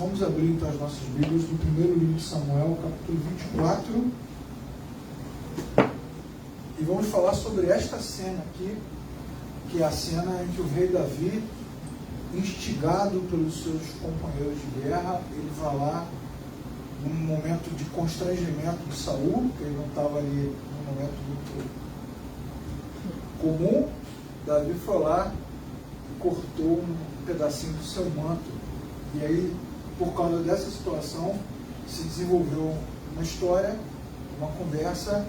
Vamos abrir então as nossas Bíblias no primeiro livro de Samuel, capítulo 24. E vamos falar sobre esta cena aqui, que é a cena em que o rei Davi, instigado pelos seus companheiros de guerra, ele vai lá num momento de constrangimento de Saul, porque ele não estava ali num momento muito comum. Davi foi lá e cortou um pedacinho do seu manto. E aí, por causa dessa situação, se desenvolveu uma história, uma conversa,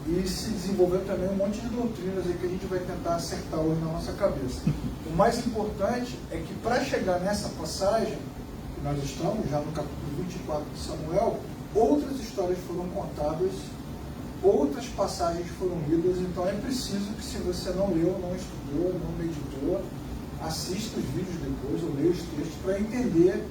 e se desenvolveu também um monte de doutrinas aí que a gente vai tentar acertar hoje na nossa cabeça. O mais importante é que para chegar nessa passagem, que nós estamos já no capítulo 24 de Samuel, outras histórias foram contadas, outras passagens foram lidas, então é preciso que, se você não leu, não estudou, não meditou, assista os vídeos depois, ou leia os textos, para entender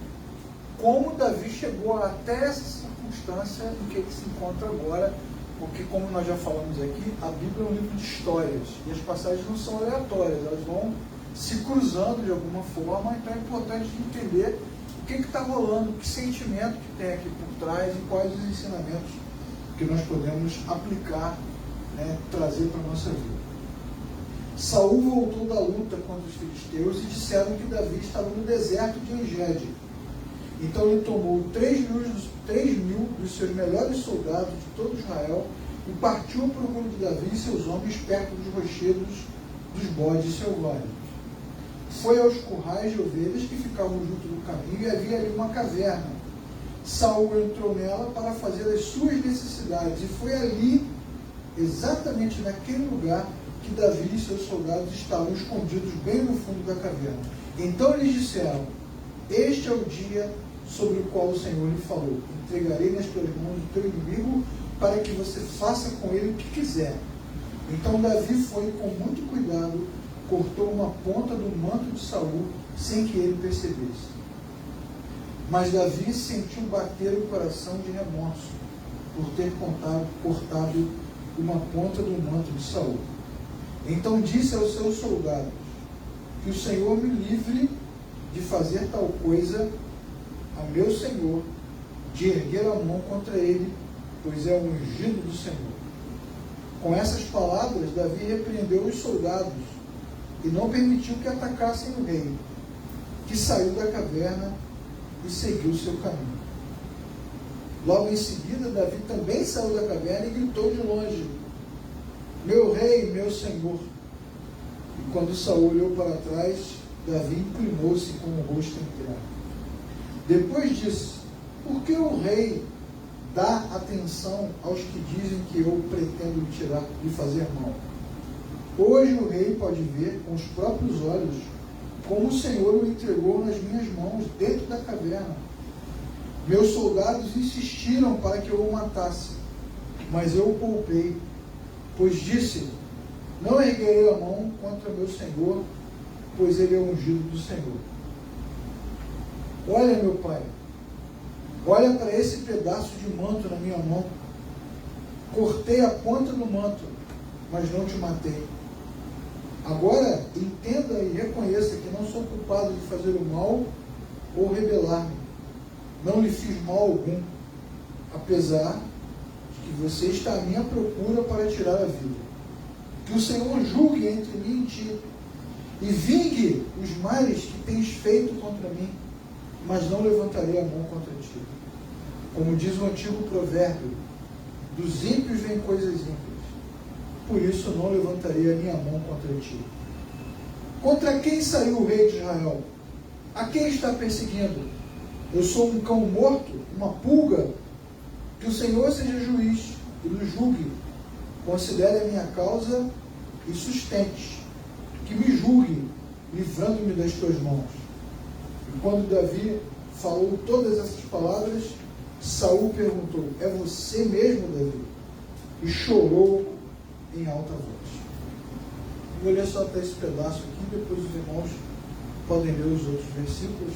como Davi chegou até essa circunstância em que ele se encontra agora, porque, como nós já falamos aqui, a Bíblia é um livro de histórias, e as passagens não são aleatórias, elas vão se cruzando de alguma forma, então é importante entender o que está rolando, que sentimento que tem aqui por trás e quais os ensinamentos que nós podemos aplicar, né, trazer para a nossa vida. Saul voltou da luta contra os filisteus e disseram que Davi estava no deserto de Engedi. Então ele tomou 3 mil dos seus melhores soldados de todo Israel e partiu à procura de Davi e seus homens perto dos rochedos dos bodes selvagens. Foi aos currais de ovelhas que ficavam junto do caminho e havia ali uma caverna. Saul entrou nela para fazer as suas necessidades, e foi ali, exatamente naquele lugar, que Davi e seus soldados estavam escondidos bem no fundo da caverna. Então eles disseram: este é o dia sobre o qual o Senhor lhe falou: entregarei nas tuas mãos o teu inimigo, para que você faça com ele o que quiser. Então Davi foi, com muito cuidado, cortou uma ponta do manto de Saul, sem que ele percebesse. Mas Davi sentiu bater o coração de remorso por ter cortado uma ponta do manto de Saul. Então disse aos seus soldados: que o Senhor me livre de fazer tal coisa a meu Senhor, de erguer a mão contra ele, pois é o ungido do Senhor. Com essas palavras, Davi repreendeu os soldados e não permitiu que atacassem o rei, que saiu da caverna e seguiu o seu caminho. Logo em seguida, Davi também saiu da caverna e gritou de longe: meu rei, meu senhor. E quando Saul olhou para trás, Davi inclinou-se com o rosto em terra. Depois disse: por que o rei dá atenção aos que dizem que eu pretendo lhe fazer mal? Hoje o rei pode ver com os próprios olhos como o Senhor o entregou nas minhas mãos dentro da caverna. Meus soldados insistiram para que eu o matasse, mas eu o poupei, pois disse: não erguerei a mão contra meu Senhor, pois ele é o ungido do Senhor. Olha, meu pai, olha para esse pedaço de manto na minha mão. Cortei a ponta do manto, mas não te matei. Agora entenda e reconheça que não sou culpado de fazer o mal ou rebelar-me. Não lhe fiz mal algum, apesar de que você está à minha procura para tirar a vida. Que o Senhor julgue entre mim e ti, e vingue os males que tens feito contra mim, mas não levantarei a mão contra ti. Como diz o antigo provérbio: dos ímpios vêm coisas ímpias, por isso não levantarei a minha mão contra ti. Contra quem saiu o rei de Israel? A quem está perseguindo? Eu sou um cão morto, uma pulga? Que o Senhor seja juiz e nos julgue. Considere a minha causa e sustente. Que me julgue, livrando-me das tuas mãos. E quando Davi falou todas essas palavras, Saul perguntou: é você mesmo, Davi? E chorou em alta voz. Vou ler só até esse pedaço aqui, depois os irmãos podem ler os outros versículos,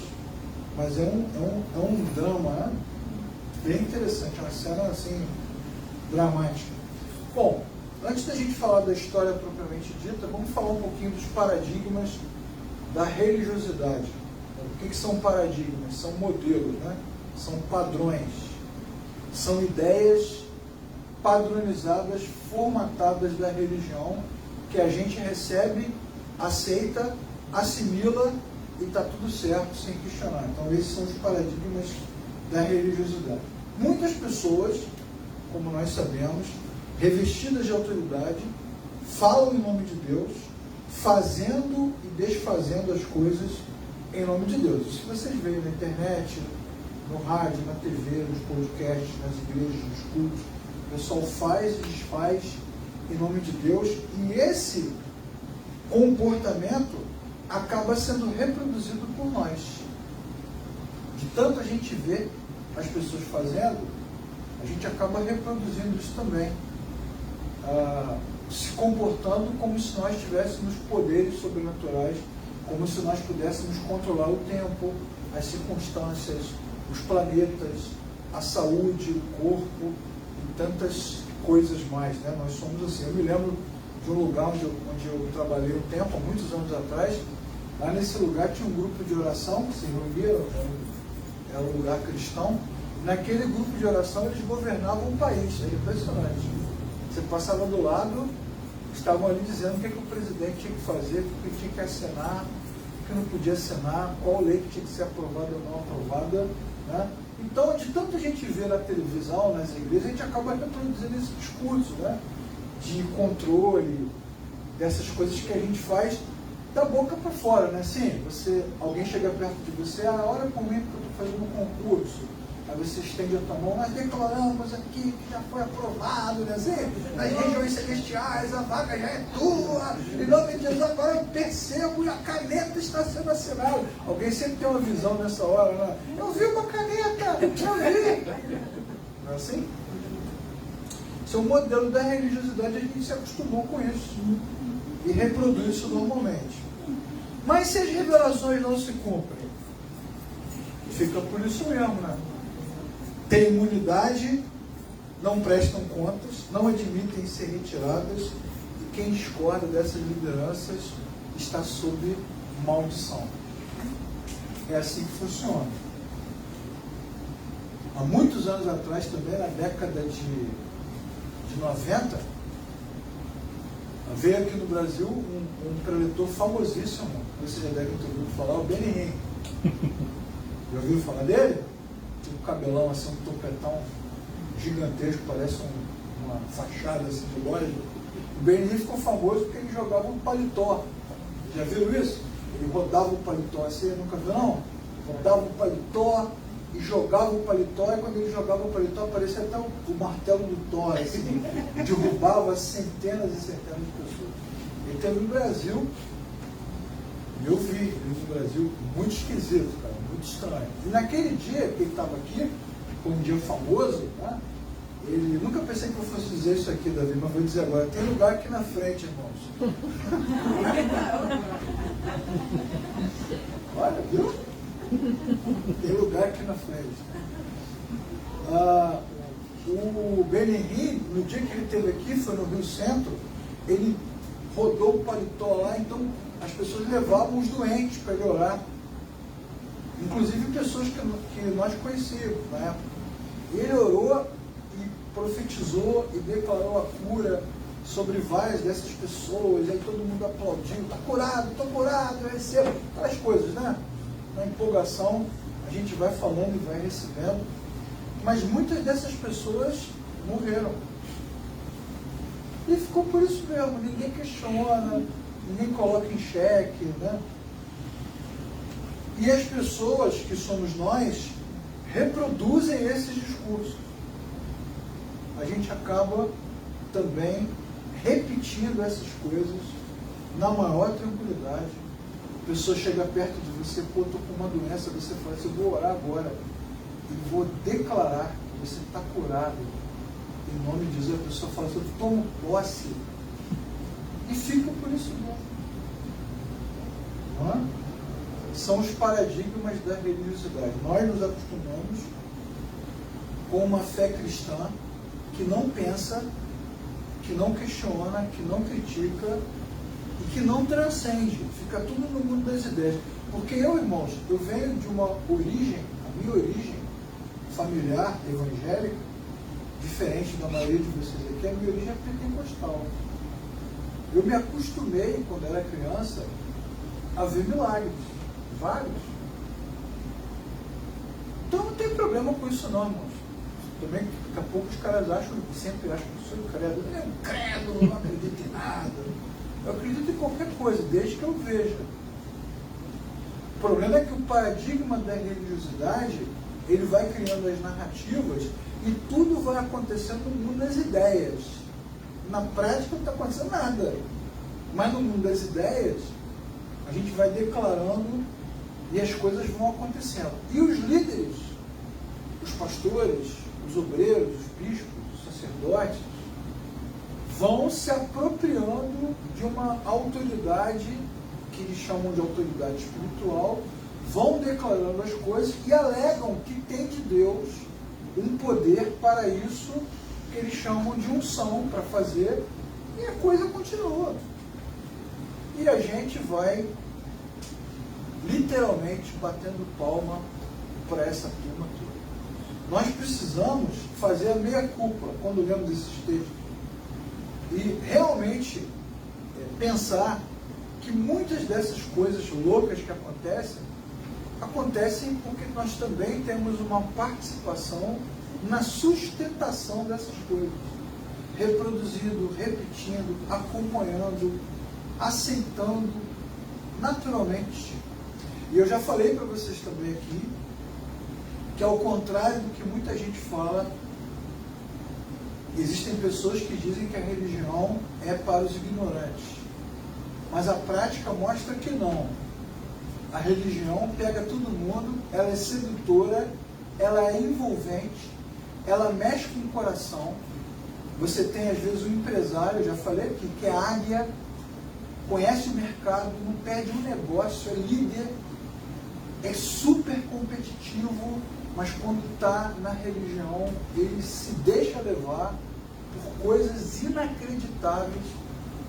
mas é um drama, né? Bem interessante, uma cena assim, dramática. Bom, antes da gente falar da história propriamente dita, vamos falar um pouquinho dos paradigmas da religiosidade. O que são paradigmas? São modelos, né? São padrões, são ideias padronizadas, formatadas da religião, que a gente recebe, aceita, assimila e está tudo certo sem questionar. Então esses são os paradigmas da religiosidade. Muitas pessoas, como nós sabemos, revestidas de autoridade, falam em nome de Deus, fazendo e desfazendo as coisas em nome de Deus. Isso que vocês veem na internet, no rádio, na TV, nos podcasts, nas igrejas, nos cultos, o pessoal faz e desfaz em nome de Deus, e esse comportamento acaba sendo reproduzido por nós. De tanto a gente vê as pessoas fazendo, a gente acaba reproduzindo isso também, se comportando como se nós tivéssemos poderes sobrenaturais, como se nós pudéssemos controlar o tempo, as circunstâncias, os planetas, a saúde, o corpo e tantas coisas mais, né? Nós somos assim. Eu me lembro de um lugar onde eu trabalhei um tempo, há muitos anos atrás. Lá nesse lugar tinha um grupo de oração que se reunia, era um lugar cristão. Naquele grupo de oração eles governavam o país, é impressionante. Você passava do lado, estavam ali dizendo o que o presidente tinha que fazer, o que tinha que assinar, o que não podia assinar, qual lei que tinha que ser aprovada ou não aprovada, né? Então, de tanto a gente ver na televisão, nas igrejas, a gente acaba reproduzindo esse discurso, né, de controle, dessas coisas que a gente faz da boca para fora, né? Assim, alguém chega perto de você, ora por mim porque eu estou fazendo um concurso. Aí você estende a tua mão, nós declaramos aqui que já foi aprovado, né? Assim, nas regiões celestiais, a vaga já é tua, em nome de Jesus, agora eu percebo e a caneta está sendo assinada. Alguém sempre tem uma visão nessa hora, né? Eu vi uma caneta, eu vi. Não é assim? Esse é o modelo da religiosidade, a gente se acostumou com isso e reproduz isso normalmente. Mas se as revelações não se cumprem, fica por isso mesmo, né? Tem imunidade, não prestam contas, não admitem ser retiradas, e quem discorda dessas lideranças está sob maldição. É assim que funciona. Há muitos anos atrás, também na década de 90, veio aqui no Brasil um preletor famosíssimo, vocês já devem ter ouvido falar, o Benny Hinn. Já ouviu falar dele? Tinha um cabelão assim, um topetão gigantesco, parece uma fachada assim de loja. O Benny Hinn ficou famoso porque ele jogava um paletó. Já viram isso? Ele rodava o paletó assim, nunca viu não? Rodava o paletó e jogava o paletó, e quando ele jogava o paletó parecia até o martelo do Thor, assim, derrubava centenas e centenas de pessoas. Ele teve no Brasil, e eu vi ele no Brasil, muito esquisito, cara, muito estranho. E naquele dia que ele estava aqui, foi um dia famoso, né? Ele, nunca pensei que eu fosse dizer isso aqui, Davi, mas vou dizer agora, tem lugar aqui na frente, irmãos. Olha, viu? Tem lugar aqui na frente. O Benny Hinn, no dia que ele esteve aqui, foi no Rio Centro, ele rodou o paletó lá, então as pessoas levavam os doentes para ele orar. Inclusive pessoas que nós conhecíamos na época. Ele orou e profetizou e declarou a cura sobre várias dessas pessoas, aí todo mundo aplaudiu, está curado, estou curado, eu recebo, aquelas coisas, né? Na empolgação, a gente vai falando e vai recebendo, mas muitas dessas pessoas morreram. E ficou por isso mesmo, ninguém questiona, ninguém coloca em xeque, né? E as pessoas, que somos nós, reproduzem esses discursos. A gente acaba também repetindo essas coisas na maior tranquilidade. A pessoa chega perto de você, pô, estou com uma doença, você fala assim, vou orar agora e vou declarar que você está curado. Em nome de Jesus, a pessoa fala assim, eu tomo posse. E fica por isso mesmo. Não é? São os paradigmas da religiosidade. Nós nos acostumamos com uma fé cristã que não pensa, que não questiona, que não critica e que não transcende, fica tudo no mundo das ideias. Porque eu, irmãos, eu venho de uma origem, a minha origem familiar, evangélica, diferente da maioria de vocês aqui, a minha origem é pentecostal. Eu me acostumei, quando era criança, a ver milagres, vários. Então não tem problema com isso não, irmãos. Também, daqui a pouco os caras sempre acham que eu sou credo. Eu credo, não acredito em nada. Eu acredito em qualquer coisa, desde que eu veja. O problema é que o paradigma da religiosidade, ele vai criando as narrativas e tudo vai acontecendo no mundo das ideias. Na prática não está acontecendo nada. Mas no mundo das ideias, a gente vai declarando e as coisas vão acontecendo. E os líderes, os pastores, os obreiros, os bispos, os sacerdotes, vão se apropriando de uma autoridade que eles chamam de autoridade espiritual, vão declarando as coisas e alegam que tem de Deus um poder para isso, que eles chamam de unção para fazer, e a coisa continua. E a gente vai literalmente batendo palma para essa turma toda. Nós precisamos fazer a meia-culpa quando lemos esses textos e realmente pensar que muitas dessas coisas loucas que acontecem porque nós também temos uma participação na sustentação dessas coisas, reproduzindo, repetindo, acompanhando, aceitando naturalmente. E eu já falei para vocês também aqui que, ao contrário do que muita gente fala, existem pessoas que dizem que a religião é para os ignorantes, mas a prática mostra que não. A religião pega todo mundo, ela é sedutora, ela é envolvente, ela mexe com o coração. Você tem às vezes um empresário, eu já falei aqui, que é águia, conhece o mercado, não perde um negócio, é líder, é super competitivo, mas quando está na religião, ele se deixa levar por coisas inacreditáveis,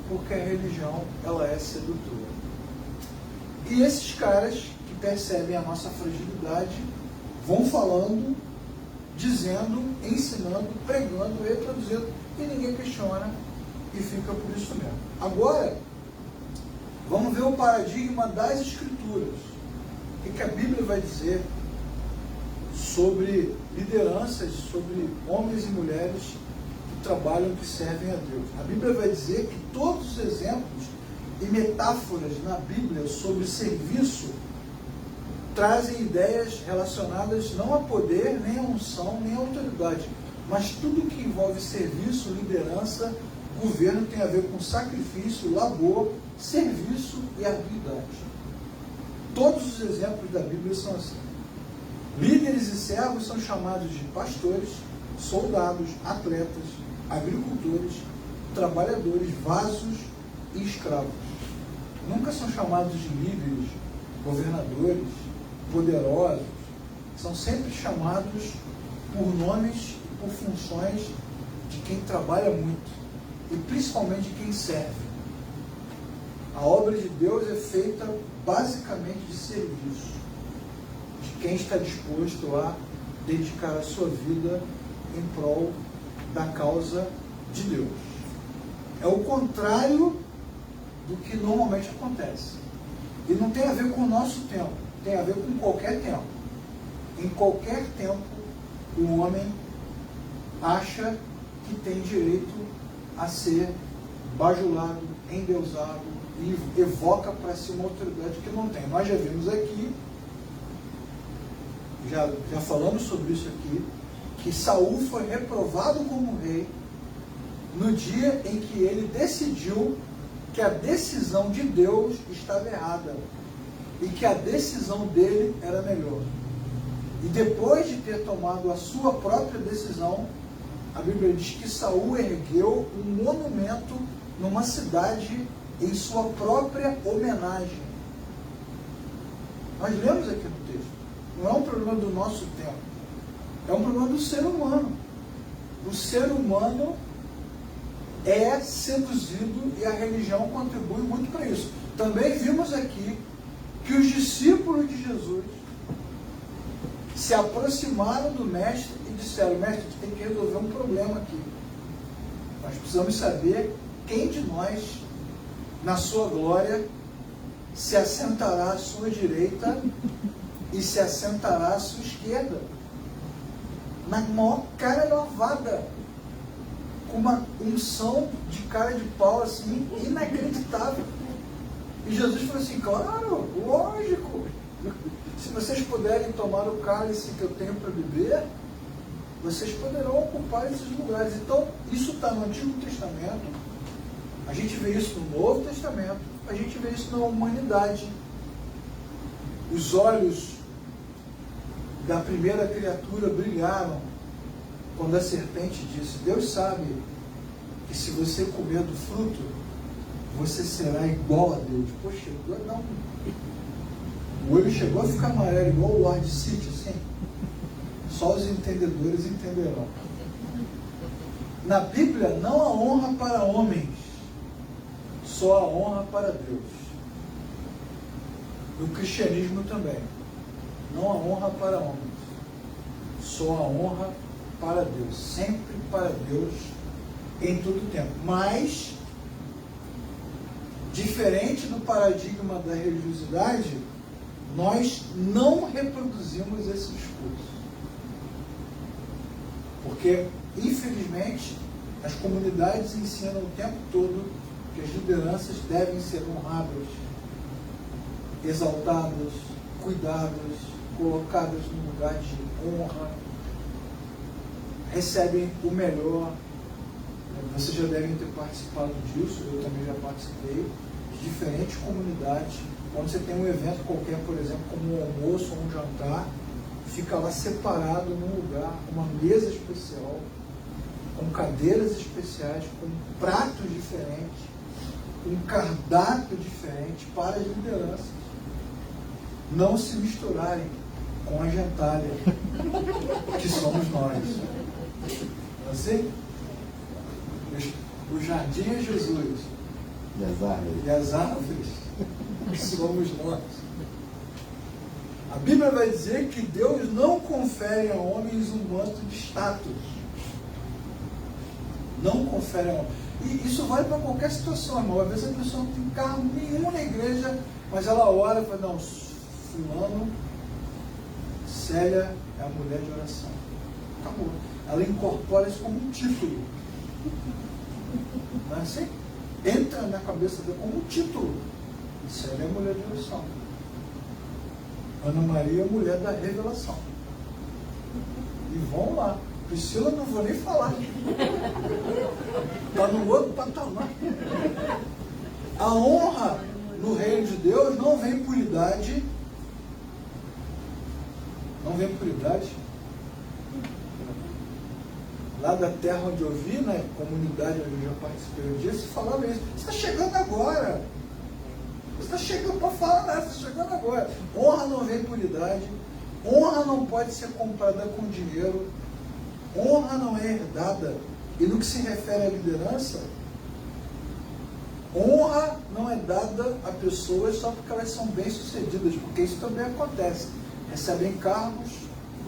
porque a religião, ela é sedutora. E esses caras que percebem a nossa fragilidade vão falando, dizendo, ensinando, pregando, reproduzindo, e ninguém questiona, e fica por isso mesmo. Agora, vamos ver o paradigma das Escrituras. O que a Bíblia vai dizer sobre lideranças, sobre homens e mulheres que trabalham, que servem a Deus. A Bíblia vai dizer que todos os exemplos e metáforas na Bíblia sobre serviço trazem ideias relacionadas não a poder, nem a unção, nem a autoridade, mas tudo que envolve serviço, liderança, governo tem a ver com sacrifício, labor, serviço e habilidade. Todos os exemplos da Bíblia são assim. Líderes e servos são chamados de pastores, soldados, atletas, agricultores, trabalhadores, vasos e escravos. Nunca são chamados de líderes, governadores, poderosos. São sempre chamados por nomes e por funções de quem trabalha muito e principalmente de quem serve. A obra de Deus é feita basicamente de serviço, de quem está disposto a dedicar a sua vida em prol da causa de Deus. É o contrário do que normalmente acontece. E não tem a ver com o nosso tempo, tem a ver com qualquer tempo. Em qualquer tempo, o homem acha que tem direito a ser bajulado, endeusado, e evoca para si uma autoridade que não tem. Nós já vimos aqui, já falamos sobre isso aqui, que Saul foi reprovado como rei no dia em que ele decidiu que a decisão de Deus estava errada e que a decisão dele era melhor. E depois de ter tomado a sua própria decisão, a Bíblia diz que Saul ergueu um monumento numa cidade em sua própria homenagem. Nós lemos aqui no texto. Não é um problema do nosso tempo. É um problema do ser humano. O ser humano é seduzido e a religião contribui muito para isso. Também vimos aqui que os discípulos de Jesus se aproximaram do mestre e disseram: mestre, a gente tem que resolver um problema aqui. Nós precisamos saber quem de nós, na sua glória, se assentará à sua direita e se assentará à sua esquerda. Na maior cara lavada, com uma unção de cara de pau assim, inacreditável. E Jesus falou assim: claro, lógico, se vocês puderem tomar o cálice que eu tenho para beber, vocês poderão ocupar esses lugares. Então, isso está no Antigo Testamento, a gente vê isso no Novo Testamento, a gente vê isso na humanidade. Os olhos da primeira criatura brilharam quando a serpente disse: Deus sabe que se você comer do fruto, você será igual a Deus. Poxa, não. O olho chegou a ficar amarelo, igual o Ward City, assim. Só os entendedores entenderão. Na Bíblia, não há honra para homens, só há honra para Deus. No cristianismo também. Não há honra para homens, só há honra para Deus. Sempre para Deus, em todo tempo. Mas, diferente do paradigma da religiosidade, nós não reproduzimos esse discurso. Porque, infelizmente, as comunidades ensinam o tempo todo que as lideranças devem ser honradas, exaltadas, cuidadas, colocadas no lugar de honra, recebem o melhor. Vocês já devem ter participado disso, eu também já participei, de diferentes comunidades. Quando você tem um evento qualquer, por exemplo, como um almoço ou um jantar, fica lá separado num lugar, uma mesa especial, com cadeiras especiais, com pratos diferentes, um cardápio diferente para as lideranças não se misturarem com a gentalha que somos nós. Assim, o jardim é Jesus e as árvores somos nós. A Bíblia vai dizer que Deus não confere a homens um manto de status. Não confere a homens. E isso vale para qualquer situação, irmão. Às vezes a pessoa não tem carro nenhum na igreja, mas ela ora e fala: não, fulano, Célia é a mulher de oração. Acabou. Ela incorpora isso como um título. Não é assim? Entra na cabeça dela como um título. Célia é a mulher de oração. Ana Maria é a mulher da revelação. E vão lá. Priscila não vou nem falar. Está no outro patamar. A honra no reino de Deus não vem por idade. Não vem por idade. Lá da terra onde eu vi, na comunidade onde eu já participei um dia, se falava isso. Você está chegando agora. Você está chegando para falar nada, você está chegando agora. Honra não vem por idade. Honra não pode ser comprada com dinheiro. Honra não é herdada. E no que se refere à liderança, honra não é dada a pessoas só porque elas são bem-sucedidas, porque isso também acontece. Recebem cargos,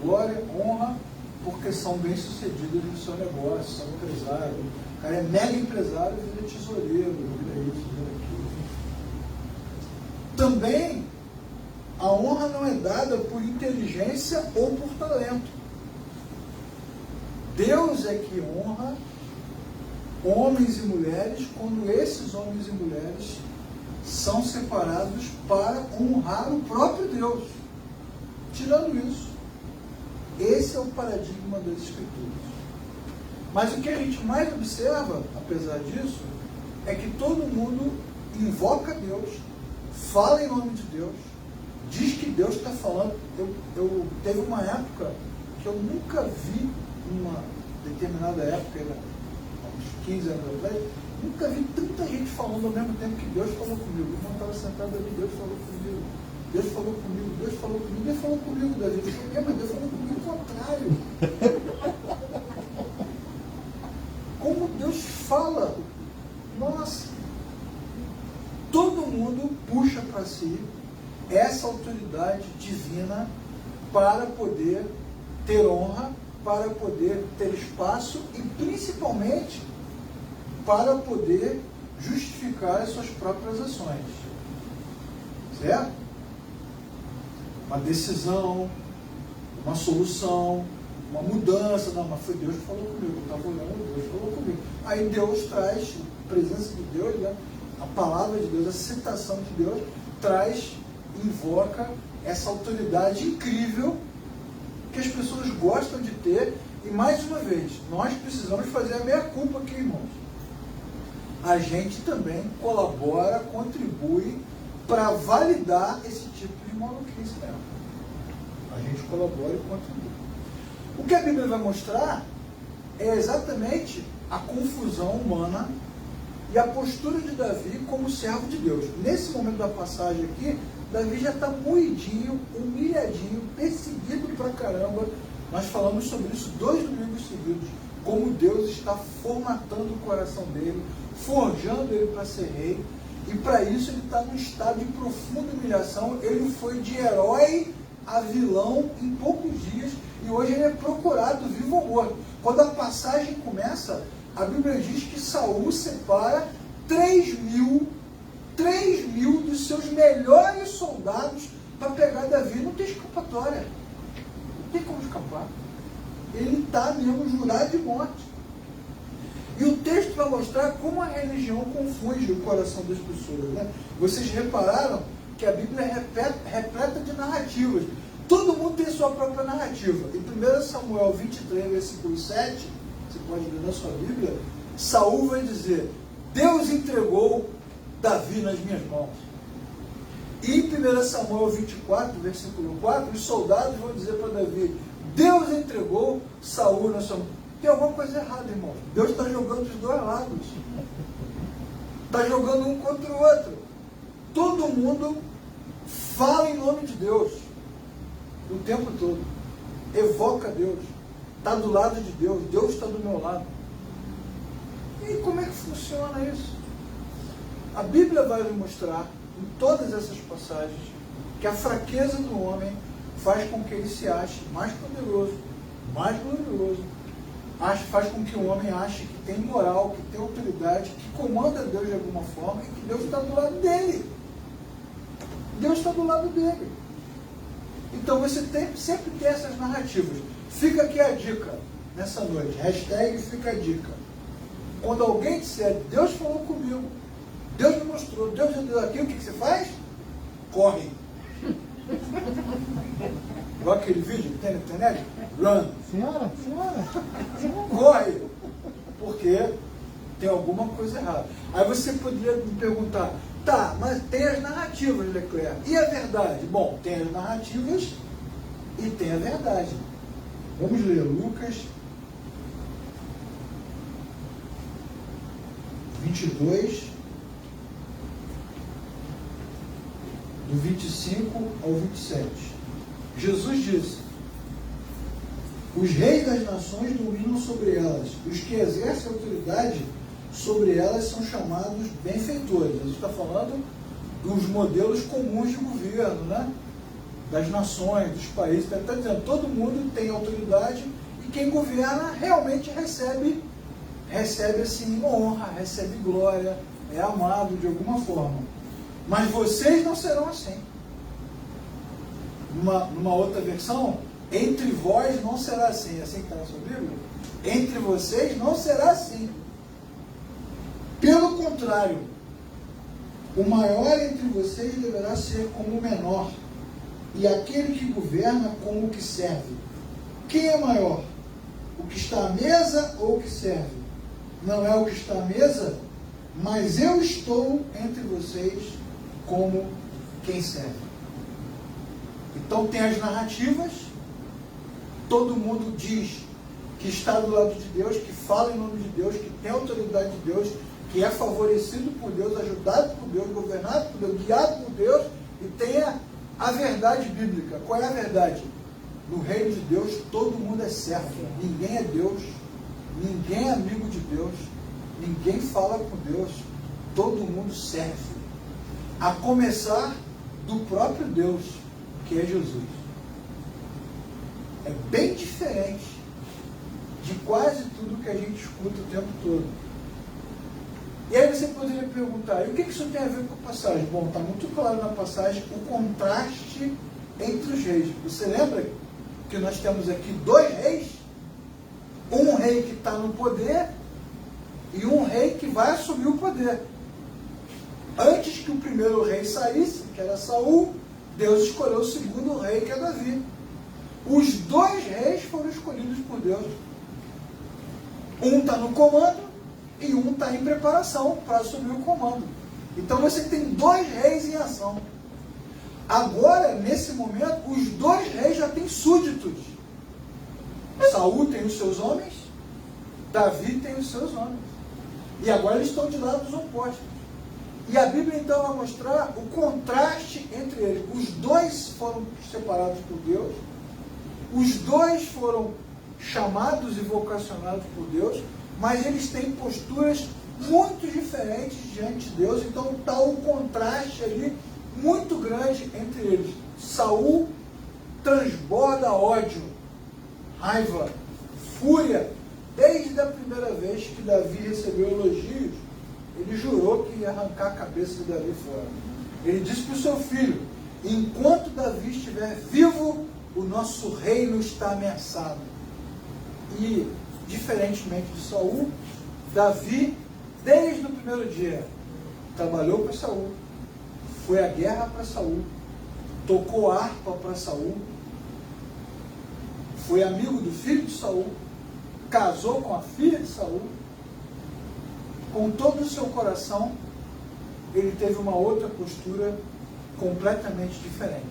glória, honra, porque são bem-sucedidas no seu negócio, são empresários. O cara é mega empresário e vira tesoureiro, vira isso, vira aquilo. Também, a honra não é dada por inteligência ou por talento. Deus é que honra homens e mulheres quando esses homens e mulheres são separados para honrar o próprio Deus. Tirando isso, esse é o paradigma das Escrituras. Mas o que a gente mais observa, apesar disso, é que todo mundo invoca Deus, fala em nome de Deus, diz que Deus está falando. Teve uma época que eu nunca vi, uma determinada época, há uns 15 anos atrás, nunca vi tanta gente falando ao mesmo tempo que Deus falou comigo. O irmão estava sentado ali, Deus falou comigo, Deus falou comigo, Deus falou comigo, Deus falou comigo, Davi. Eu falei: mas Deus falou comigo o contrário. Como Deus fala mundo puxa para si essa autoridade divina para poder ter honra, para poder ter espaço e principalmente para poder justificar as suas próprias ações. Certo? Uma decisão, uma solução, uma mudança. Não, mas foi Deus que falou comigo, eu estava olhando, Deus falou comigo. Aí Deus traz, a presença de Deus, né? A palavra de Deus, a citação de Deus, traz, invoca essa autoridade incrível que as pessoas gostam de ter. E mais uma vez, nós precisamos fazer a meia-culpa aqui, irmãos. A gente também colabora, contribui para validar esse tipo de maluquice mesmo. A gente colabora e contribui. O que a Bíblia vai mostrar é exatamente a confusão humana e a postura de Davi como servo de Deus. Nesse momento da passagem aqui, Davi já está moidinho, humilhadinho, perseguido pra caramba. Nós falamos sobre isso 2 domingos seguidos, como Deus está formatando o coração dele, forjando ele para ser rei, e para isso ele está num estado de profunda humilhação. Ele foi de herói a vilão em poucos dias, e hoje ele é procurado vivo ou morto. Quando a passagem começa, a Bíblia diz que Saul separa 3 mil dos seus melhores soldados para pegar Davi. Não tem escapatória, não tem como escapar. Ele está mesmo jurado de morte. E o texto vai mostrar como a religião confunde o coração das pessoas, né? Vocês repararam que a Bíblia é repleta de narrativas. Todo mundo tem sua própria narrativa. Em 1 Samuel 23, versículo 7, você pode ler na sua Bíblia, Saul vai dizer: Deus entregou Davi nas minhas mãos. E em 1 Samuel 24, versículo 4, os soldados vão dizer para Davi: Deus entregou Saul na sua mão. Tem alguma coisa errada, irmão. Deus está jogando dos dois lados. Está jogando um contra o outro. Todo mundo fala em nome de Deus o tempo todo. Evoca Deus. Está do lado de Deus. Deus está do meu lado. E como é que funciona isso? A Bíblia vai nos mostrar, em todas essas passagens, que a fraqueza do homem faz com que ele se ache mais poderoso, mais glorioso. Faz com que o homem ache que tem moral, que tem autoridade, que comanda Deus de alguma forma, e que Deus está do lado dele. Deus está do lado dele. Então você sempre tem essas narrativas. Fica aqui a dica nessa noite. Hashtag fica a dica. Quando alguém disser: Deus falou comigo, Deus me mostrou, Deus me deu aqui, o que você faz? Corre. Igual aquele vídeo que tem na internet, run. Senhora. Corre, porque tem alguma coisa errada. Aí você poderia me perguntar: tá, mas tem as narrativas, Leclerc, e a verdade? Bom, tem as narrativas e tem a verdade. Vamos ler Lucas 22, do 25 ao 27. Jesus disse: os reis das nações dominam sobre elas. Os que exercem autoridade sobre elas são chamados benfeitores. A gente está falando dos modelos comuns de governo, né? Das nações, dos países. Está dizendo, todo mundo tem autoridade e quem governa realmente recebe assim honra, recebe glória, é amado de alguma forma. Mas vocês não serão assim. Numa outra versão, entre vós não será assim. É assim que está na sua Bíblia? Entre vocês não será assim. Pelo contrário, o maior entre vocês deverá ser como o menor, e aquele que governa como o que serve. Quem é maior? O que está à mesa ou o que serve? Não é o que está à mesa, mas eu estou entre vocês como quem serve. Então tem as narrativas, todo mundo diz que está do lado de Deus, que fala em nome de Deus, que tem autoridade de Deus, que é favorecido por Deus, ajudado por Deus, governado por Deus, guiado por Deus, e tem a verdade bíblica. Qual é a verdade? No reino de Deus todo mundo é servo, ninguém é Deus, ninguém é amigo de Deus, ninguém fala com Deus, todo mundo serve. A começar do próprio Deus, que é Jesus. É bem diferente de quase tudo que a gente escuta o tempo todo. E aí você poderia perguntar, e o que isso tem a ver com a passagem? Bom, está muito claro na passagem o contraste entre os reis. Você lembra que nós temos aqui dois reis? Um rei que está no poder e um rei que vai assumir o poder. Antes que o primeiro rei saísse, que era Saul, Deus escolheu o segundo rei, que é Davi. Os dois reis foram escolhidos por Deus. Um está no comando e um está em preparação para assumir o comando. Então você tem dois reis em ação. Agora, nesse momento, os dois reis já têm súditos. Saul tem os seus homens, Davi tem os seus homens. E agora eles estão de lados opostos. E a Bíblia então vai mostrar o contraste entre eles. Os dois foram separados por Deus, os dois foram chamados e vocacionados por Deus, mas eles têm posturas muito diferentes diante de Deus. Então está um contraste ali muito grande entre eles. Saul transborda ódio, raiva, fúria. Desde a primeira vez que Davi recebeu elogios, ele jurou que ia arrancar a cabeça de Davi fora. Ele disse para o seu filho, enquanto Davi estiver vivo, o nosso reino está ameaçado. E, diferentemente de Saul, Davi, desde o primeiro dia, trabalhou para Saul, foi à guerra para Saul, tocou harpa para Saul, foi amigo do filho de Saul, casou com a filha de Saul. Com todo o seu coração, ele teve uma outra postura completamente diferente.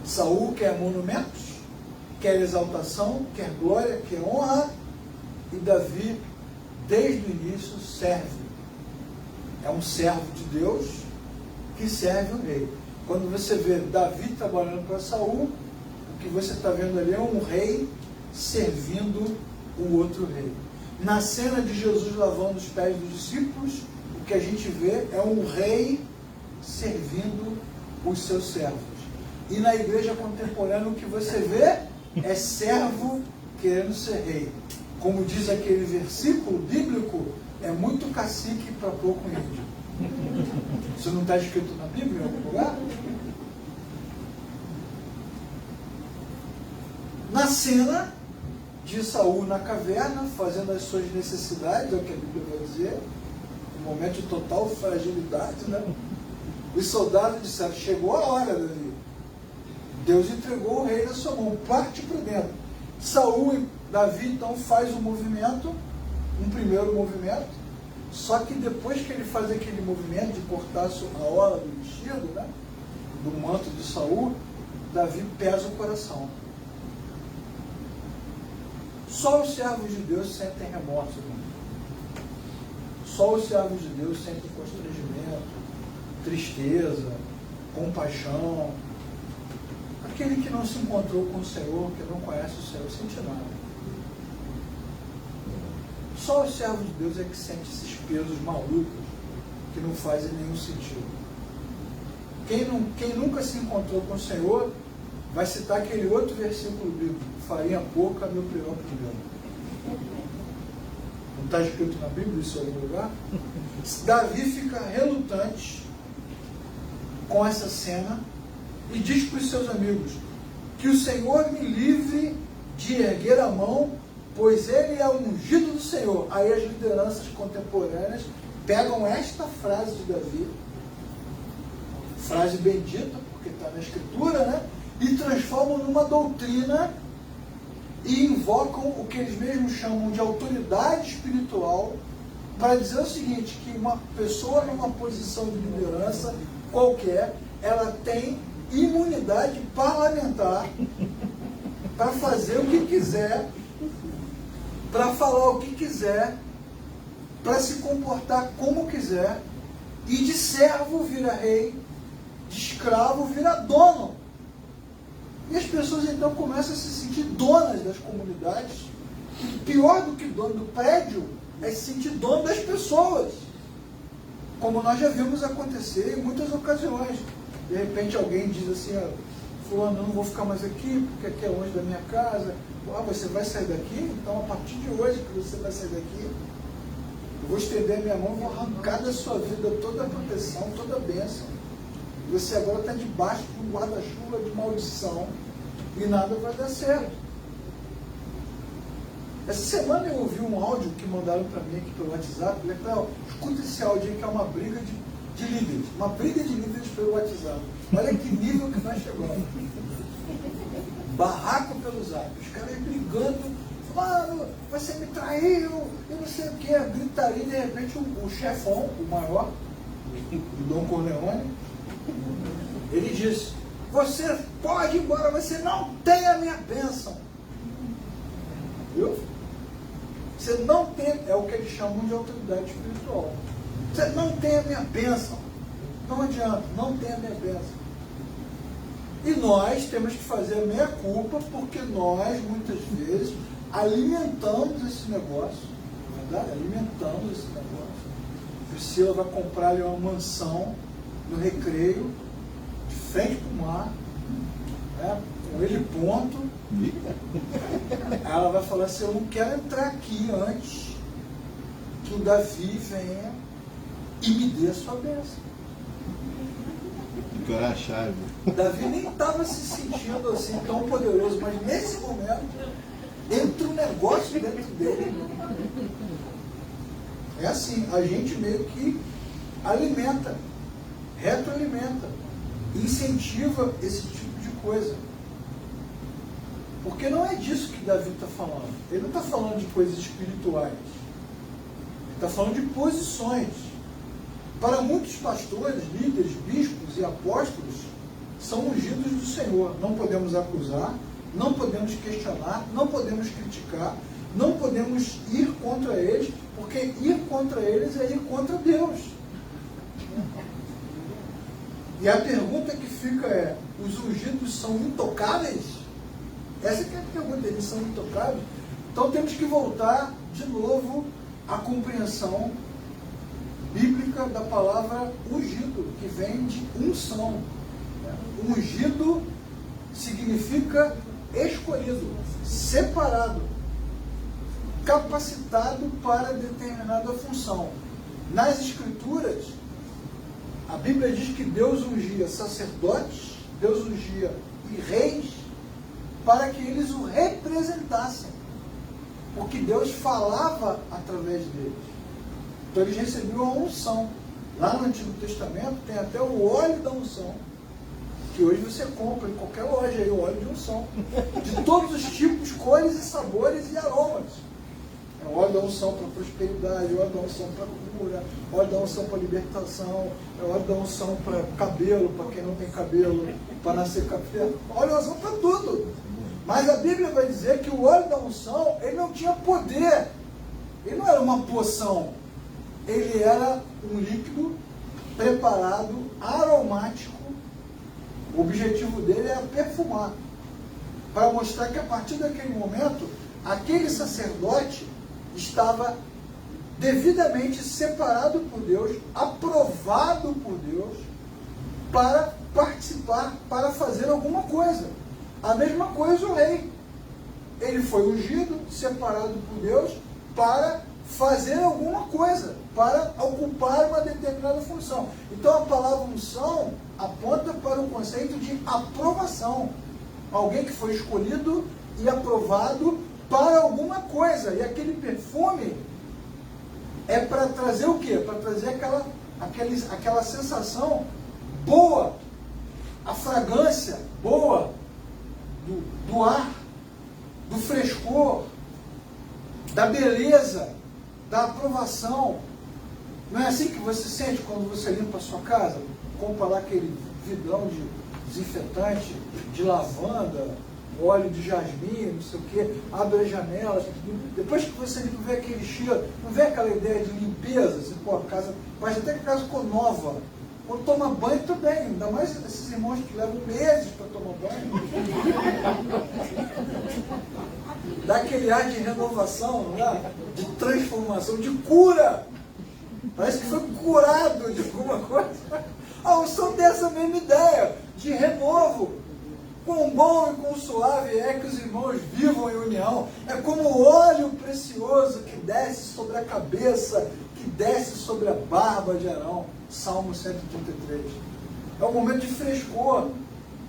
Saul quer monumentos, quer exaltação, quer glória, quer honra, e Davi, desde o início, serve. É um servo de Deus que serve o rei. Quando você vê Davi trabalhando para Saul, o que você está vendo ali é um rei servindo o outro rei. Na cena de Jesus lavando os pés dos discípulos, o que a gente vê é um rei servindo os seus servos. E na igreja contemporânea o que você vê é servo querendo ser rei. Como diz aquele versículo bíblico, é muito cacique para pouco índio. Isso não está escrito na Bíblia em algum lugar? Na cena de Saul na caverna, fazendo as suas necessidades, é o que a Bíblia vai dizer, um momento de total fragilidade, né? Os soldados disseram, chegou a hora, Davi. Deus entregou o rei na sua mão, parte para dentro. Saul e Davi então faz um movimento, um primeiro movimento, só que depois que ele faz aquele movimento de cortar a orla do vestido, né, do manto de Saul, Davi pesa o coração. Só os servos de Deus sentem remorso, irmão. Só os servos de Deus sentem constrangimento, tristeza, compaixão. Aquele que não se encontrou com o Senhor, que não conhece o Senhor, sente nada. Só os servos de Deus é que sentem esses pesos malucos que não fazem nenhum sentido. Quem nunca se encontrou com o Senhor vai citar aquele outro versículo bíblico, farinha pouca, meu pirão primeiro. Não está escrito na Bíblia isso em algum lugar? Davi fica relutante com essa cena e diz para os seus amigos, que o Senhor me livre de erguer a mão, pois ele é o ungido do Senhor. Aí as lideranças contemporâneas pegam esta frase de Davi, frase bendita, porque está na Escritura, né? E transformam numa doutrina e invocam o que eles mesmos chamam de autoridade espiritual para dizer o seguinte, que uma pessoa numa posição de liderança qualquer, ela tem imunidade parlamentar para fazer o que quiser, para falar o que quiser, para se comportar como quiser, e de servo vira rei, de escravo vira dono. E as pessoas então começam a se sentir donas das comunidades. E pior do que dono do prédio é se sentir dono das pessoas. como nós já vimos acontecer em muitas ocasiões. De repente alguém diz assim, fulano, eu não vou ficar mais aqui, porque aqui é longe da minha casa. Você vai sair daqui? Então a partir de hoje que você vai sair daqui, eu vou estender a minha mão e vou arrancar da sua vida toda a proteção, toda a bênção. Você agora está debaixo de um guarda-chuva de maldição e nada vai dar certo. Essa semana eu ouvi um áudio que mandaram para mim aqui pelo WhatsApp. Falei, escuta esse áudio aí que é uma briga de líderes. Uma briga de líderes pelo WhatsApp. Olha que nível que nós chegamos. Barraco pelo Zap. Os caras brigando. Mano, você me traiu. Eu não sei o que. Gritaria. De repente o chefão, o maior, o Dom Corleone, ele disse, você pode ir embora, você não tem a minha bênção. Viu? Você não tem, é o que eles chamam de autoridade espiritual. Você não tem a minha bênção. Não adianta, não tem a minha bênção. E nós temos que fazer a meia-culpa, porque nós, muitas vezes, alimentamos esse negócio. Não é verdade? Alimentamos esse negócio. Priscila vai comprar ali uma mansão no Recreio, de frente para o mar, né? Com ele ponto. Ela vai falar assim, eu não quero entrar aqui antes que o Davi venha e me dê a sua bênção. Decorar a chave. Davi nem estava se sentindo assim tão poderoso, mas nesse momento entra um negócio dentro dele. É assim, a gente meio que alimenta, retroalimenta, incentiva esse tipo de coisa. Porque não é disso que Davi está falando. Ele não está falando de coisas espirituais. Ele está falando de posições. Para muitos pastores, líderes, bispos e apóstolos, são ungidos do Senhor. Não podemos acusar, não podemos questionar, não podemos criticar, não podemos ir contra eles, porque ir contra eles é ir contra Deus. E a pergunta que fica é, os ungidos são intocáveis? Essa que é a pergunta, eles são intocáveis? Então temos que voltar de novo à compreensão bíblica da palavra ungido, que vem de unção. Ungido significa escolhido, separado, capacitado para determinada função. Nas Escrituras, a Bíblia diz que Deus ungia sacerdotes, Deus ungia reis, para que eles o representassem. Porque Deus falava através deles. Então eles recebiam a unção. Lá no Antigo Testamento tem até o óleo da unção, que hoje você compra em qualquer loja aí, o óleo de unção. De todos os tipos, cores e sabores e aromas. É o óleo da unção para prosperidade, o óleo da unção para cura, o óleo da unção para libertação, é o óleo da unção para cabelo, para quem não tem cabelo, para nascer cabelo. Óleo da unção para tudo. Mas a Bíblia vai dizer que o óleo da unção, ele não tinha poder. Ele não era uma poção. Ele era um líquido preparado, aromático. O objetivo dele era perfumar. Para mostrar que a partir daquele momento, aquele sacerdote estava devidamente separado por Deus, aprovado por Deus, para participar, para fazer alguma coisa. A mesma coisa o rei. Ele foi ungido, separado por Deus, para fazer alguma coisa, para ocupar uma determinada função. Então a palavra unção aponta para o conceito de aprovação. Alguém que foi escolhido e aprovado para alguma coisa. E aquele perfume é para trazer o quê? Para trazer aquela sensação boa, a fragrância boa do ar, do frescor, da beleza, da aprovação. Não é assim que você sente quando você limpa a sua casa? Compra lá aquele vidrão de desinfetante, de lavanda, óleo de jasmim, não sei o que, abre as janelas. Depois que você limpa, vê aquele cheiro, não vê aquela ideia de limpeza, assim, pô, a casa, mas até que a casa ficou nova. Quando toma banho, tudo bem, ainda mais esses irmãos que levam meses para tomar banho. Dá aquele ar de renovação, não é? De transformação, de cura. Parece que foi curado de alguma coisa. A unção tem essa mesma ideia de renovo. Quão bom e quão suave é que os irmãos vivam em união. É como o óleo precioso que desce sobre a cabeça, que desce sobre a barba de Arão. Salmo 133. É um momento de frescor,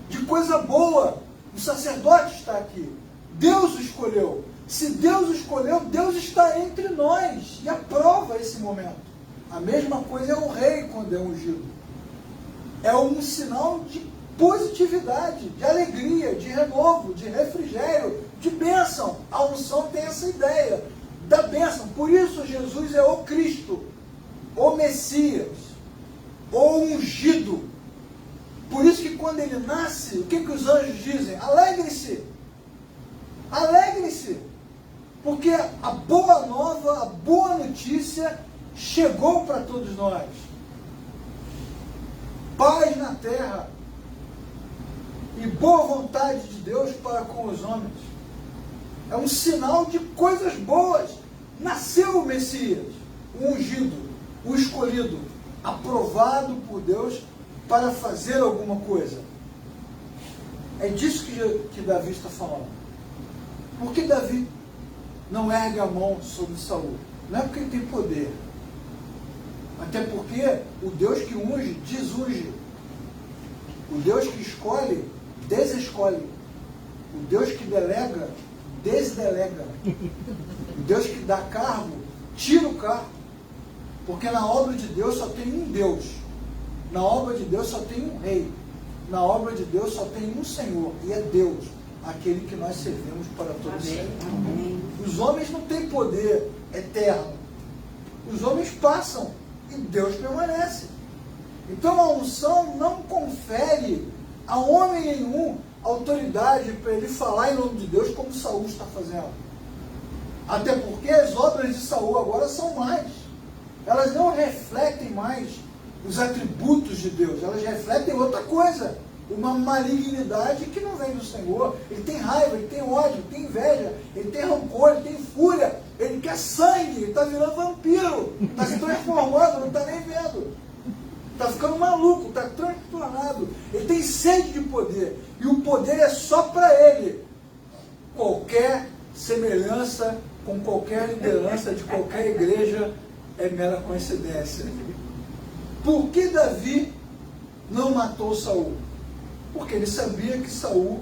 de coisa boa. O sacerdote está aqui. Deus o escolheu. Se Deus o escolheu, Deus está entre nós e aprova esse momento. A mesma coisa é o rei quando é ungido. É um sinal de positividade, de alegria, de renovo, de refrigério, de bênção. A unção tem essa ideia da bênção. Por isso Jesus é o Cristo, o Messias, o ungido. Por isso que quando ele nasce, o que os anjos dizem? Alegre-se! Alegre-se! Porque a boa nova, a boa notícia chegou para todos nós. Paz na terra e boa vontade de Deus para com os homens. É um sinal de coisas boas. Nasceu o Messias, o ungido, o escolhido, aprovado por Deus para fazer alguma coisa. É disso que Davi está falando. Por que Davi não ergue a mão sobre Saul? Não é porque ele tem poder. Até porque o Deus que unge, desunge. O Deus que escolhe, desescolhe. O Deus que delega, desdelega. O Deus que dá cargo, tira o cargo. Porque na obra de Deus só tem um Deus. Na obra de Deus só tem um rei. Na obra de Deus só tem um Senhor. E é Deus, aquele que nós servimos para todos sempre. Os homens não têm poder eterno. Os homens passam e Deus permanece. Então a unção não confere a homem nenhum autoridade para ele falar em nome de Deus como Saul está fazendo. Até porque as obras de Saul agora são mais. Elas não refletem mais os atributos de Deus, elas refletem outra coisa. Uma malignidade que não vem do Senhor. Ele tem raiva, ele tem ódio, ele tem inveja, ele tem rancor, ele tem fúria, ele quer sangue, ele está virando vampiro, está se transformando, não está nem vendo. Está ficando maluco, está transtornado. Ele tem sede de poder. E o poder é só para ele. Qualquer semelhança com qualquer liderança de qualquer igreja é mera coincidência. Por que Davi não matou Saul? Porque ele sabia que Saul,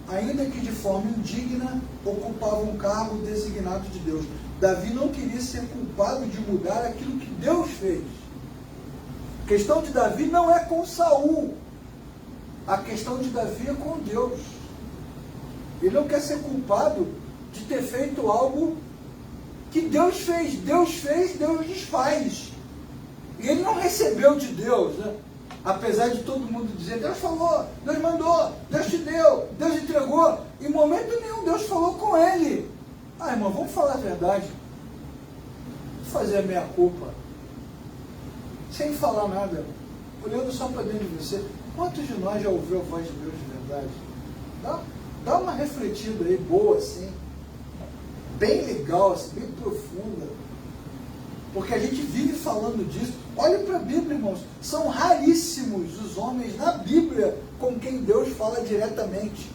ainda que de forma indigna, ocupava um cargo designado de Deus. Davi não queria ser culpado de mudar aquilo que Deus fez. A questão de Davi não é com Saul. A questão de Davi é com Deus. Ele não quer ser culpado de ter feito algo que Deus fez. Deus fez, Deus desfaz. E ele não recebeu de Deus, né? Apesar de todo mundo dizer, Deus falou, Deus mandou, Deus te deu, Deus entregou. Em momento nenhum Deus falou com ele. Ah, irmão, vamos falar a verdade. Vamos fazer a meia-culpa. Sem falar nada. Olhando só para dentro de você. Quantos de nós já ouviu a voz de Deus de verdade? Dá uma refletida aí, boa assim. Bem legal, assim, bem profunda. Porque a gente vive falando disso. Olhe para a Bíblia, irmãos. São raríssimos os homens na Bíblia com quem Deus fala diretamente.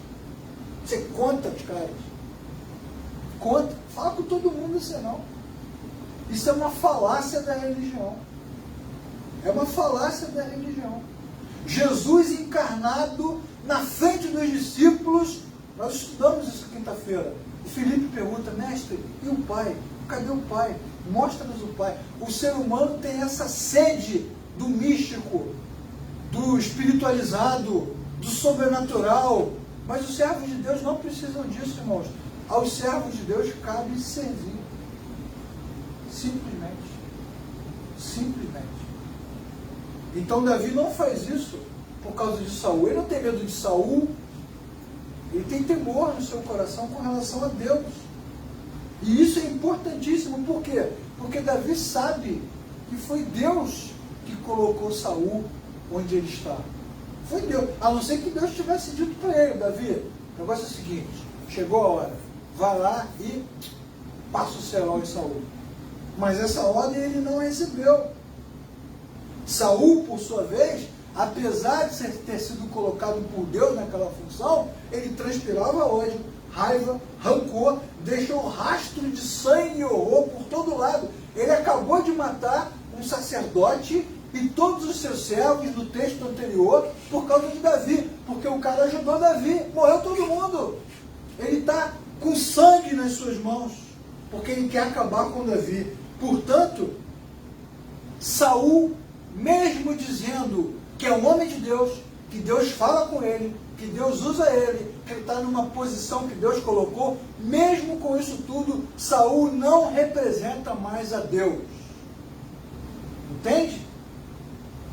Você conta os caras. Conta. Fala com todo mundo assim, não. Isso é uma falácia da religião. É uma falácia da religião. Jesus encarnado na frente dos discípulos. Nós estudamos isso quinta-feira. O Felipe pergunta, mestre, e o Pai? Cadê o Pai? Mostra-nos o Pai. O ser humano tem essa sede do místico, do espiritualizado, do sobrenatural. Mas os servos de Deus não precisam disso, irmãos. Aos servos de Deus cabe servir. Simplesmente. Simplesmente. Então Davi não faz isso por causa de Saul. Ele não tem medo de Saul. Ele tem temor no seu coração com relação a Deus. E isso é importantíssimo. Por quê? Porque Davi sabe que foi Deus que colocou Saul onde ele está. Foi Deus. A não ser que Deus tivesse dito para ele, Davi, o negócio é o seguinte, chegou a hora, vai lá e passa o cerol em Saul. Mas essa ordem ele não recebeu. Saul, por sua vez, apesar de ter sido colocado por Deus naquela função, ele transpirava ódio, raiva, rancor, deixou rastro de sangue e horror por todo lado. Ele acabou de matar um sacerdote e todos os seus servos no texto anterior por causa de Davi, porque o cara ajudou Davi, morreu todo mundo. Ele está com sangue nas suas mãos, porque ele quer acabar com Davi. Portanto, Saul, mesmo dizendo que é um homem de Deus, que Deus fala com ele, que Deus usa ele, que ele está numa posição que Deus colocou, mesmo com isso tudo, Saul não representa mais a Deus. Entende?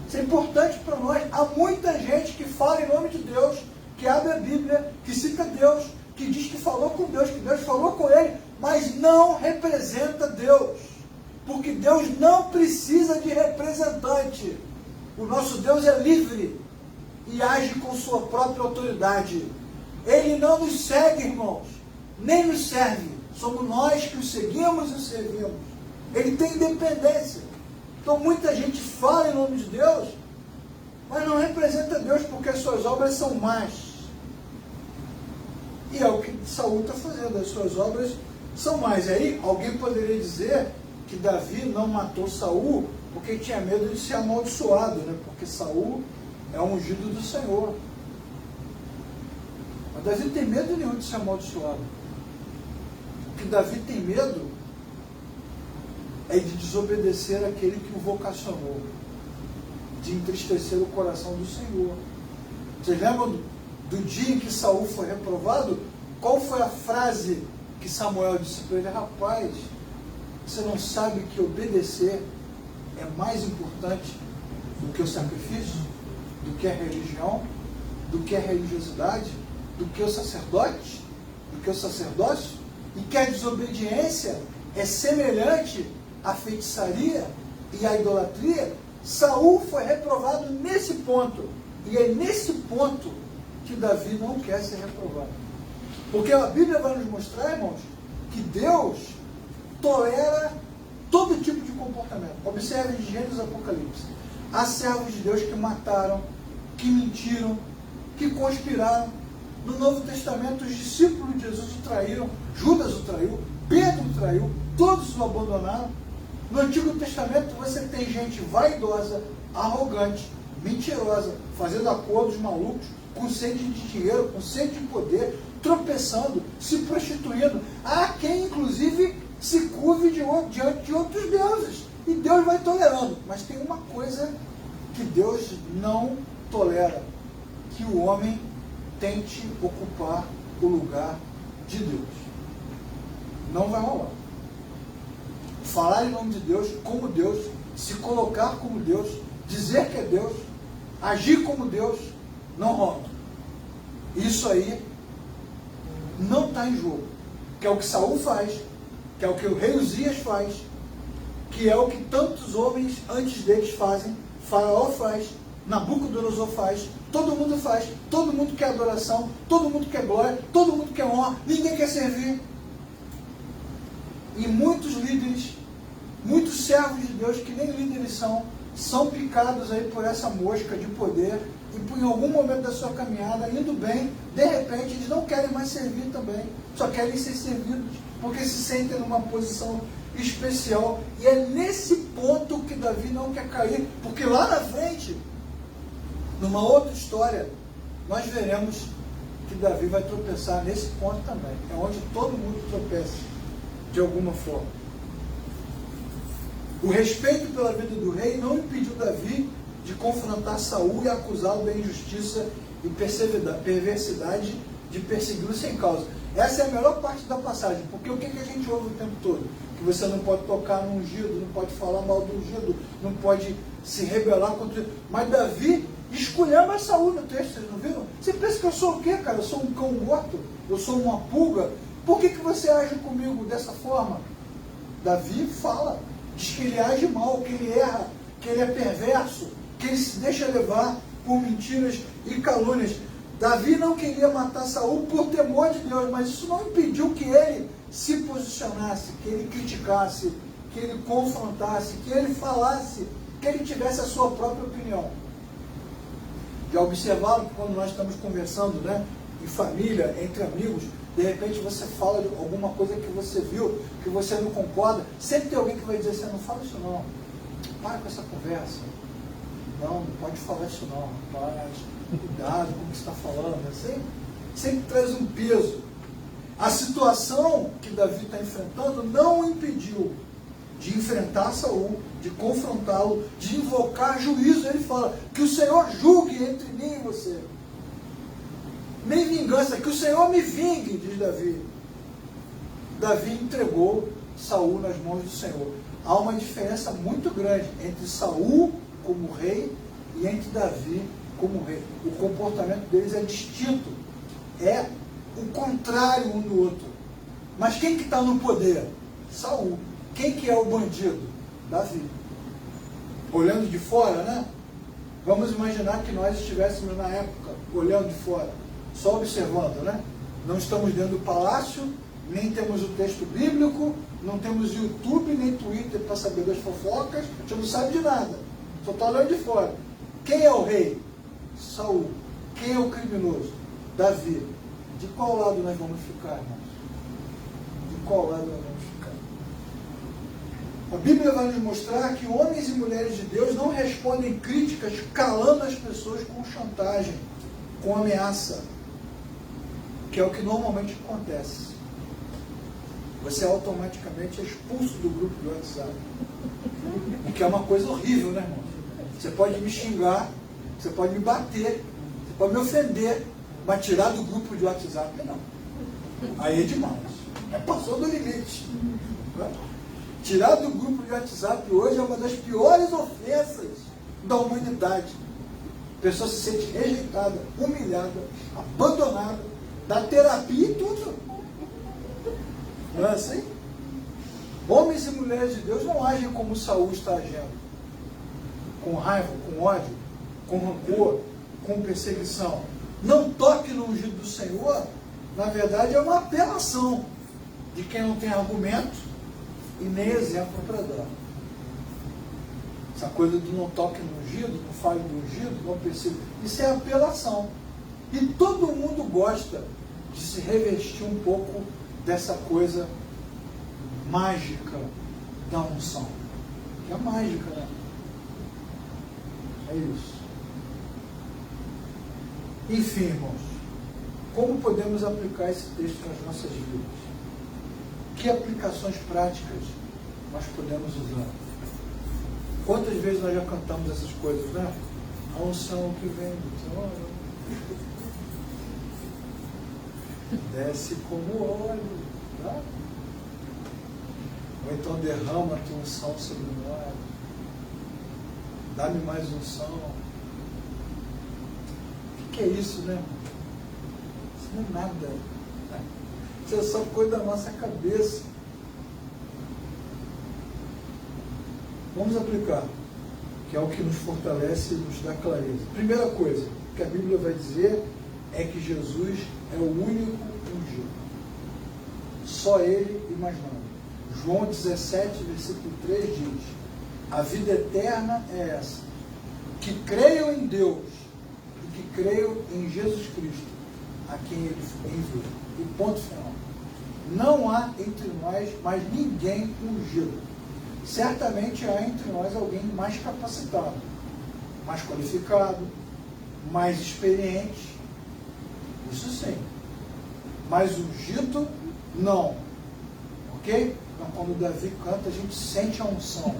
Isso é importante para nós. Há muita gente que fala em nome de Deus, que abre a Bíblia, que cita Deus, que diz que falou com Deus, que Deus falou com ele, mas não representa Deus. Porque Deus não precisa de representante. O nosso Deus é livre e age com sua própria autoridade. Ele não nos segue, irmãos, nem nos serve. Somos nós que o seguimos e o servimos. Ele tem independência. Então muita gente fala em nome de Deus, mas não representa Deus porque as suas obras são más. E é o que Saul está fazendo, as suas obras são más. E aí alguém poderia dizer que Davi não matou Saul porque tinha medo de ser amaldiçoado, né? Porque Saul é um ungido do Senhor. Mas Davi tem medo nenhum de ser amaldiçoado. O que Davi tem medo é de desobedecer aquele que o vocacionou, de entristecer o coração do Senhor. Vocês lembram do dia em que Saul foi reprovado? Qual foi a frase que Samuel disse para ele? Rapaz, você não sabe que obedecer é mais importante do que o sacrifício, do que a religião, do que a religiosidade, do que o sacerdote, do que o sacerdócio, e que a desobediência é semelhante à feitiçaria e à idolatria? Saul foi reprovado nesse ponto, e é nesse ponto que Davi não quer ser reprovado. Porque a Bíblia vai nos mostrar, irmãos, que Deus tolera todo tipo de comportamento. Observe em Gênesis e Apocalipse. Há servos de Deus que mataram, que mentiram, que conspiraram. No Novo Testamento, os discípulos de Jesus o traíram, Judas o traiu, Pedro o traiu, todos o abandonaram. No Antigo Testamento, você tem gente vaidosa, arrogante, mentirosa, fazendo acordos malucos, com sede de dinheiro, com sede de poder, tropeçando, se prostituindo. Há quem, inclusive, se curve diante de outros deuses. E Deus vai tolerando. Mas tem uma coisa que Deus não tolera: que o homem tente ocupar o lugar de Deus. Não vai rolar. Falar em nome de Deus, como Deus, se colocar como Deus, dizer que é Deus, agir como Deus, não rola. Isso aí não está em jogo. Que é o que Saul faz, que é o que o rei Uzias faz, que é o que tantos homens antes deles fazem, Faraó faz, Nabucodonosor faz, todo mundo quer adoração, todo mundo quer glória, todo mundo quer honra, ninguém quer servir. E muitos líderes, muitos servos de Deus que nem líderes são picados aí por essa mosca de poder, e por em algum momento da sua caminhada, indo bem, de repente eles não querem mais servir também, só querem ser servidos, porque se sentem numa posição especial. E é nesse ponto que Davi não quer cair, porque lá na frente, numa outra história, nós veremos que Davi vai tropeçar nesse ponto também. É onde todo mundo tropeça, de alguma forma. O respeito pela vida do rei não impediu Davi de confrontar Saul e acusá-lo da injustiça e perversidade de persegui-lo sem causa. Essa é a melhor parte da passagem, porque o que a gente ouve o tempo todo? Que você não pode tocar no ungido, não pode falar mal do ungido, não pode se rebelar contra ele. Mas Davi esculhamba Saul no texto, vocês não viram? Você pensa que eu sou o quê, cara? Eu sou um cão morto? Eu sou uma pulga? Por que você age comigo dessa forma? Davi fala, diz que ele age mal, que ele erra, que ele é perverso, que ele se deixa levar por mentiras e calúnias. Davi não queria matar Saul por temor de Deus, mas isso não impediu que ele se posicionasse, que ele criticasse, que ele confrontasse, que ele falasse que ele tivesse a sua própria opinião. Já observaram que quando nós estamos conversando, né, em família, entre amigos, de repente você fala de alguma coisa que você viu, que você não concorda, sempre tem alguém que vai dizer assim, não fala isso não, para com essa conversa. Não pode falar isso não, rapaz, cuidado com o que você está falando. Sempre traz um peso. A situação que Davi está enfrentando não o impediu de enfrentar Saul, de confrontá-lo, de invocar juízo. Ele fala, que o Senhor julgue entre mim e você. Nem vingança, que o Senhor me vingue, diz Davi. Davi entregou Saul nas mãos do Senhor. Há uma diferença muito grande entre Saul como rei e entre Davi como rei. O comportamento deles é distinto. É o contrário um do outro. Mas quem que está no poder? Saul. Quem que é o bandido? Davi. Olhando de fora, né? Vamos imaginar que nós estivéssemos na época, olhando de fora, só observando, né? Não estamos dentro do palácio, nem temos o texto bíblico, não temos YouTube, nem Twitter para saber das fofocas, a gente não sabe de nada. Só está olhando de fora. Quem é o rei? Saul. Quem é o criminoso? Davi. De qual lado nós vamos ficar, irmãos? De qual lado nós vamos ficar? A Bíblia vai nos mostrar que homens e mulheres de Deus não respondem críticas calando as pessoas com chantagem, com ameaça, que é o que normalmente acontece. Você automaticamente é expulso do grupo do WhatsApp. O que é uma coisa horrível, né, irmão? Você pode me xingar, você pode me bater, você pode me ofender, mas tirar do grupo de WhatsApp, não. Aí é demais. Passou do limite. Tirar do grupo de WhatsApp hoje é uma das piores ofensas da humanidade. A pessoa se sente rejeitada, humilhada, abandonada, da terapia e tudo. Não é assim? Homens e mulheres de Deus não agem como Saul está agindo. Com raiva, com ódio, com rancor, com perseguição. Não toque no ungido do Senhor, na verdade, é uma apelação de quem não tem argumento e nem exemplo para dar. Essa coisa do não toque no ungido, não fale do ungido, não persiga, isso é apelação. E todo mundo gosta de se revestir um pouco dessa coisa mágica da unção. Que é mágica, né? É isso. Enfim, irmãos, como podemos aplicar esse texto nas nossas vidas? Que aplicações práticas nós podemos usar? Quantas vezes nós já cantamos essas coisas, né? A unção que vem do trono desce como óleo, tá? Ou então derrama a tua unção sobre nós, dá-me mais unção. O que é isso, né? Isso não é nada. Isso é só coisa da nossa cabeça. Vamos aplicar, que é o que nos fortalece e nos dá clareza. Primeira coisa que a Bíblia vai dizer é que Jesus é o único ungido. Só Ele e mais nada. João 17, versículo 3 diz: a vida eterna é essa, que creiam em Deus e que creiam em Jesus Cristo, a quem Ele enviou. E ponto final. Não há entre nós mais ninguém ungido. Certamente há entre nós alguém mais capacitado, mais qualificado, mais experiente. Isso sim. Mas ungido, não. Ok? Então, quando o Davi canta, a gente sente a unção.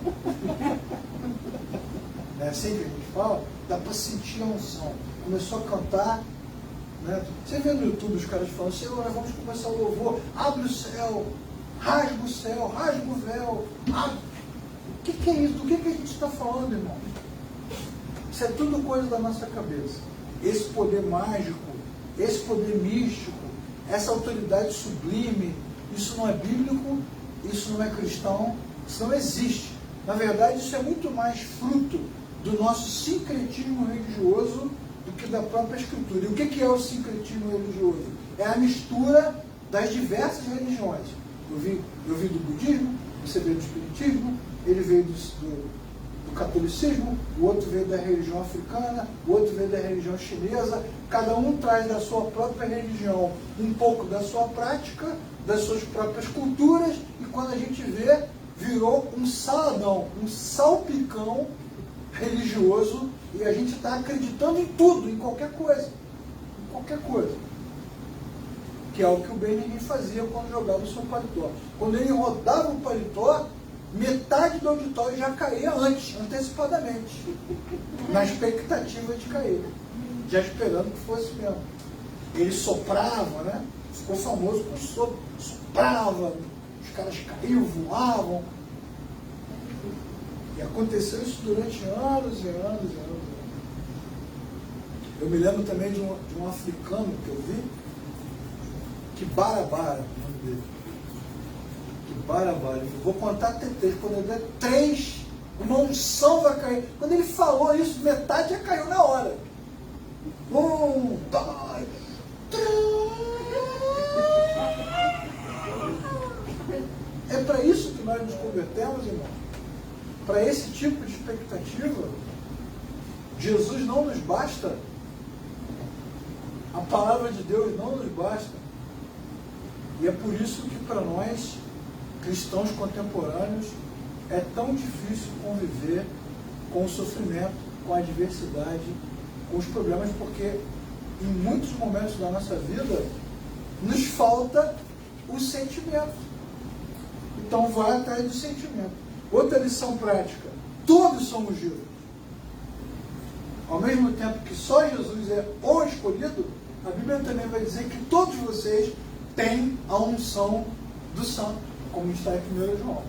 Não é assim que a gente fala? Dá para sentir a unção. Começou a cantar, né? Você vê no YouTube os caras falando: Senhor, nós vamos começar o louvor, abre o céu, rasga o véu, abre. O que é isso? Do que a gente está falando, irmão? Isso é tudo coisa da nossa cabeça. Esse poder mágico, esse poder místico, essa autoridade sublime, isso não é bíblico, isso não é cristão, isso não existe. Na verdade, isso é muito mais fruto do nosso sincretismo religioso do que da própria Escritura. E o que é o sincretismo religioso? É a mistura das diversas religiões. Eu vi do budismo, você veio do espiritismo, ele veio do do catolicismo, o outro veio da religião africana, o outro veio da religião chinesa. Cada um traz da sua própria religião um pouco da sua prática, das suas próprias culturas, e quando a gente vê, virou um saladão, um salpicão religioso, e a gente está acreditando em tudo, em qualquer coisa. Em qualquer coisa. Que é o que o Benjamin fazia quando jogava o seu paletó. Quando ele rodava o paletó, metade do auditório já caía antes, antecipadamente, na expectativa de cair, já esperando que fosse mesmo. Ele soprava, né? Ficou famoso por soprava, os caras caíam, voavam. E aconteceu isso durante anos e anos e anos. Eu me lembro também de um africano que eu vi, que Barabara, o nome dele. Eu vou contar até 3. Quando eu der 3, uma unção vai cair. Quando ele falou isso, metade já caiu na hora. 1, 2, 3. É para isso que nós nos convertemos, irmão. Para esse tipo de expectativa, Jesus não nos basta. A palavra de Deus não nos basta. E é por isso que para nós, cristãos contemporâneos, é tão difícil conviver com o sofrimento, com a adversidade, com os problemas, porque em muitos momentos da nossa vida nos falta o sentimento. Então vai atrás do sentimento. Outra lição prática: todos somos justos. Ao mesmo tempo que só Jesus é o escolhido, a Bíblia também vai dizer que todos vocês têm a unção do Santo, como está em 1 João.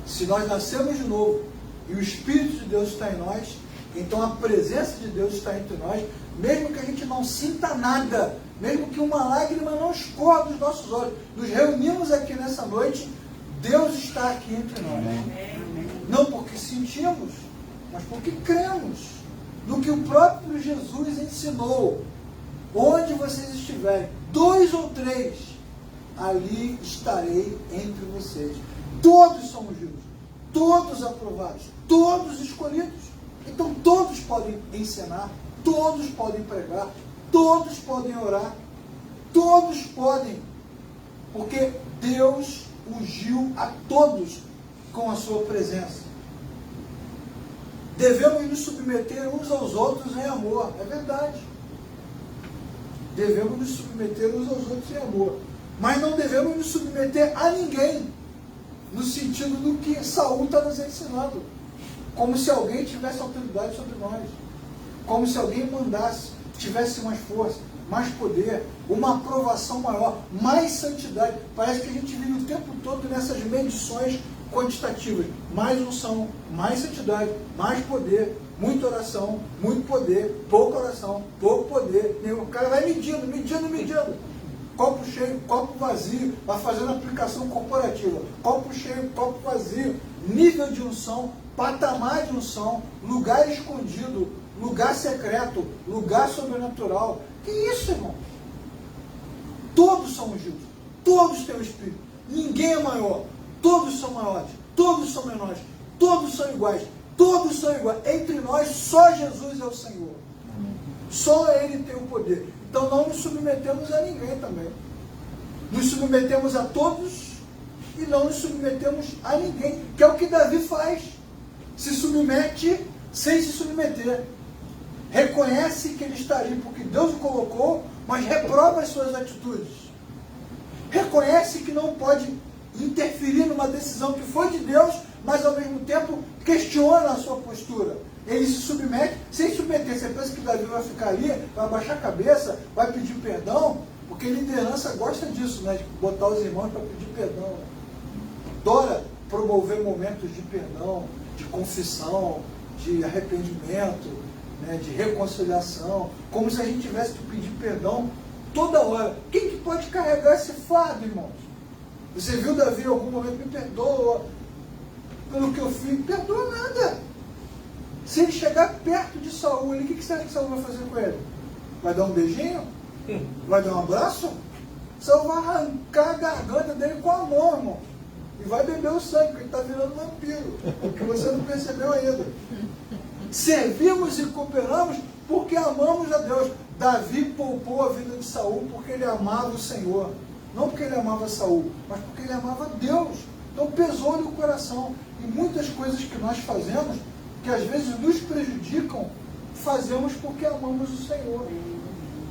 Se nós nascemos de novo e o Espírito de Deus está em nós, então a presença de Deus está entre nós, mesmo que a gente não sinta nada, mesmo que uma lágrima não escorra dos nossos olhos, nos reunimos aqui nessa noite, Deus está aqui entre nós. Não porque sentimos, mas porque cremos no que o próprio Jesus ensinou. Onde vocês estiverem, 2 ou 3, ali estarei entre vocês. Todos somos justos, todos aprovados, todos escolhidos. Então todos podem ensinar, todos podem pregar, todos podem orar, todos podem, porque Deus ungiu a todos com a sua presença. Devemos nos submeter uns aos outros em amor, é verdade. Devemos nos submeter uns aos outros em amor. Mas não devemos nos submeter a ninguém, no sentido do que Saul está nos ensinando. Como se alguém tivesse autoridade sobre nós. Como se alguém mandasse, tivesse mais força, mais poder, uma aprovação maior, mais santidade. Parece que a gente vive o tempo todo nessas medições quantitativas. Mais unção, mais santidade, mais poder, muita oração, muito poder, pouca oração, pouco poder. O cara vai medindo. Copo cheio, copo vazio, vai fazendo aplicação corporativa. Copo cheio, copo vazio, nível de unção, patamar de unção, lugar escondido, lugar secreto, lugar sobrenatural. Que isso, irmão? Todos somos justos, todos têm o Espírito, ninguém é maior, todos são maiores, todos são menores, todos são iguais, todos são iguais. Entre nós, só Jesus é o Senhor. Só Ele tem o poder. Então não nos submetemos a ninguém também. Nos submetemos a todos e não nos submetemos a ninguém, que é o que Davi faz. Se submete sem se submeter. Reconhece que ele está ali porque Deus o colocou, mas reprova as suas atitudes. Reconhece que não pode interferir numa decisão que foi de Deus, mas ao mesmo tempo questiona a sua postura. Ele se submete sem submeter. Você pensa que Davi vai ficar ali, vai abaixar a cabeça, vai pedir perdão? Porque liderança gosta disso, né? De botar os irmãos para pedir perdão. Adora promover momentos de perdão, de confissão, de arrependimento, né? De reconciliação, como se a gente tivesse que pedir perdão toda hora. Quem que pode carregar esse fardo, irmãos? Você viu Davi em algum momento, me perdoa pelo que eu fiz? Perdoa nada. Se ele chegar perto de Saul, o que você acha que Saul vai fazer com ele? Vai dar um beijinho? Vai dar um abraço? Saul vai arrancar a garganta dele com a mão, irmão. e vai beber o sangue, porque ele está virando vampiro, porque você não percebeu ainda. Servimos e cooperamos porque amamos a Deus. Davi poupou a vida de Saul porque ele amava o Senhor. Não porque ele amava Saul, mas porque ele amava Deus. Então pesou-lhe o coração. E muitas coisas que nós fazemos, que às vezes nos prejudicam, fazemos porque amamos o Senhor.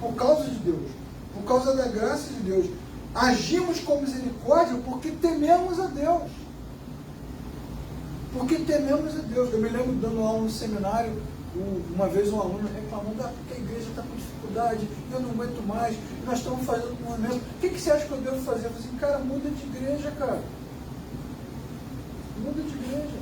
Por causa de Deus. Por causa da graça de Deus. Agimos com misericórdia porque tememos a Deus. Porque tememos a Deus. Eu me lembro dando aula no seminário, uma vez um aluno reclamando, porque a igreja está com dificuldade, eu não aguento mais, nós estamos fazendo um movimento. O que você acha que eu devo fazer? Eu falei assim, cara, muda de igreja, cara. Muda de igreja.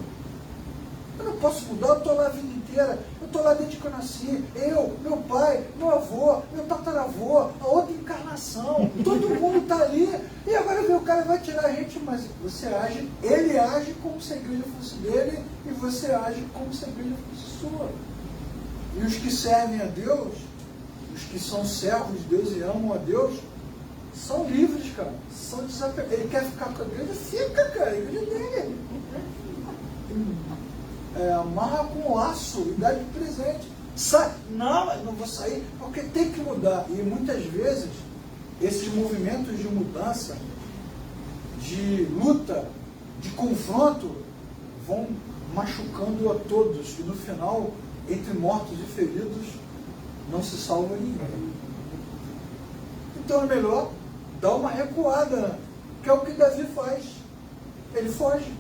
Eu não posso mudar, eu estou lá a vida inteira, eu estou lá desde que eu nasci, eu, meu pai, meu avô, meu tataravô, a outra encarnação, todo mundo está ali, e agora vem o cara vai tirar a gente, mas você age, ele age como se a igreja fosse dele, e você age como se a igreja fosse sua. E os que servem a Deus, os que são servos de Deus e amam a Deus, são livres, cara, são desapegados. Ele quer ficar com a igreja, fica, cara, a igreja é dele. Amarra com um laço e dá de presente. Sai. Não, eu não vou sair, porque tem que mudar. E muitas vezes, esses movimentos de mudança, de luta, de confronto, vão machucando a todos. E no final, entre mortos e feridos, não se salva ninguém. Então é melhor dar uma recuada, que é o que Davi faz. Ele foge.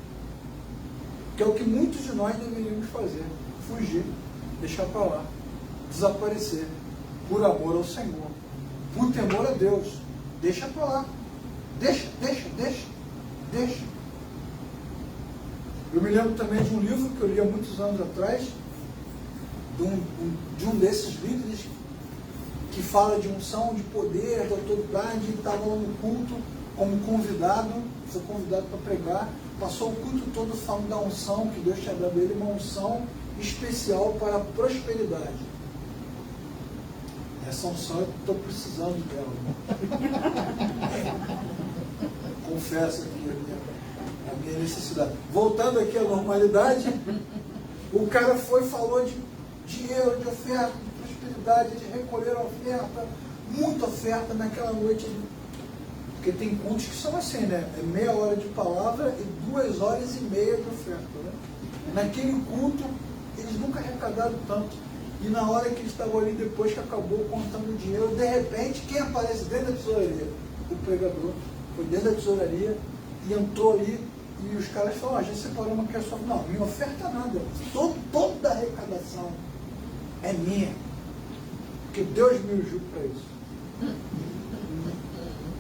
Que é o que muitos de nós deveríamos fazer. Fugir, deixar para lá, desaparecer, por amor ao Senhor, por temor a Deus. Deixa para lá. Deixa. Eu me lembro também de um livro que eu li há muitos anos atrás, de um desses líderes que fala de unção, de poder, de autoridade, e estava lá no culto como convidado, foi convidado para pregar, passou o culto todo falando da unção, que Deus tinha dado a ele, uma unção especial para a prosperidade. Essa unção eu estou precisando dela. Confesso aqui a minha necessidade. Voltando aqui à normalidade, o cara falou de dinheiro, de oferta, de prosperidade, de recolher a oferta, muita oferta naquela noite. Porque tem cultos que são assim, né? É meia hora de palavra e 2 horas e meia de oferta, né? Naquele culto, eles nunca arrecadaram tanto. E na hora que eles estavam ali, depois que acabou contando o dinheiro, de repente, quem aparece dentro da tesouraria? O pregador. Foi dentro da tesouraria e entrou ali e os caras falaram, a gente separou uma questão. Não, minha oferta nada. Toda a arrecadação é minha. Porque Deus me ungiu para isso.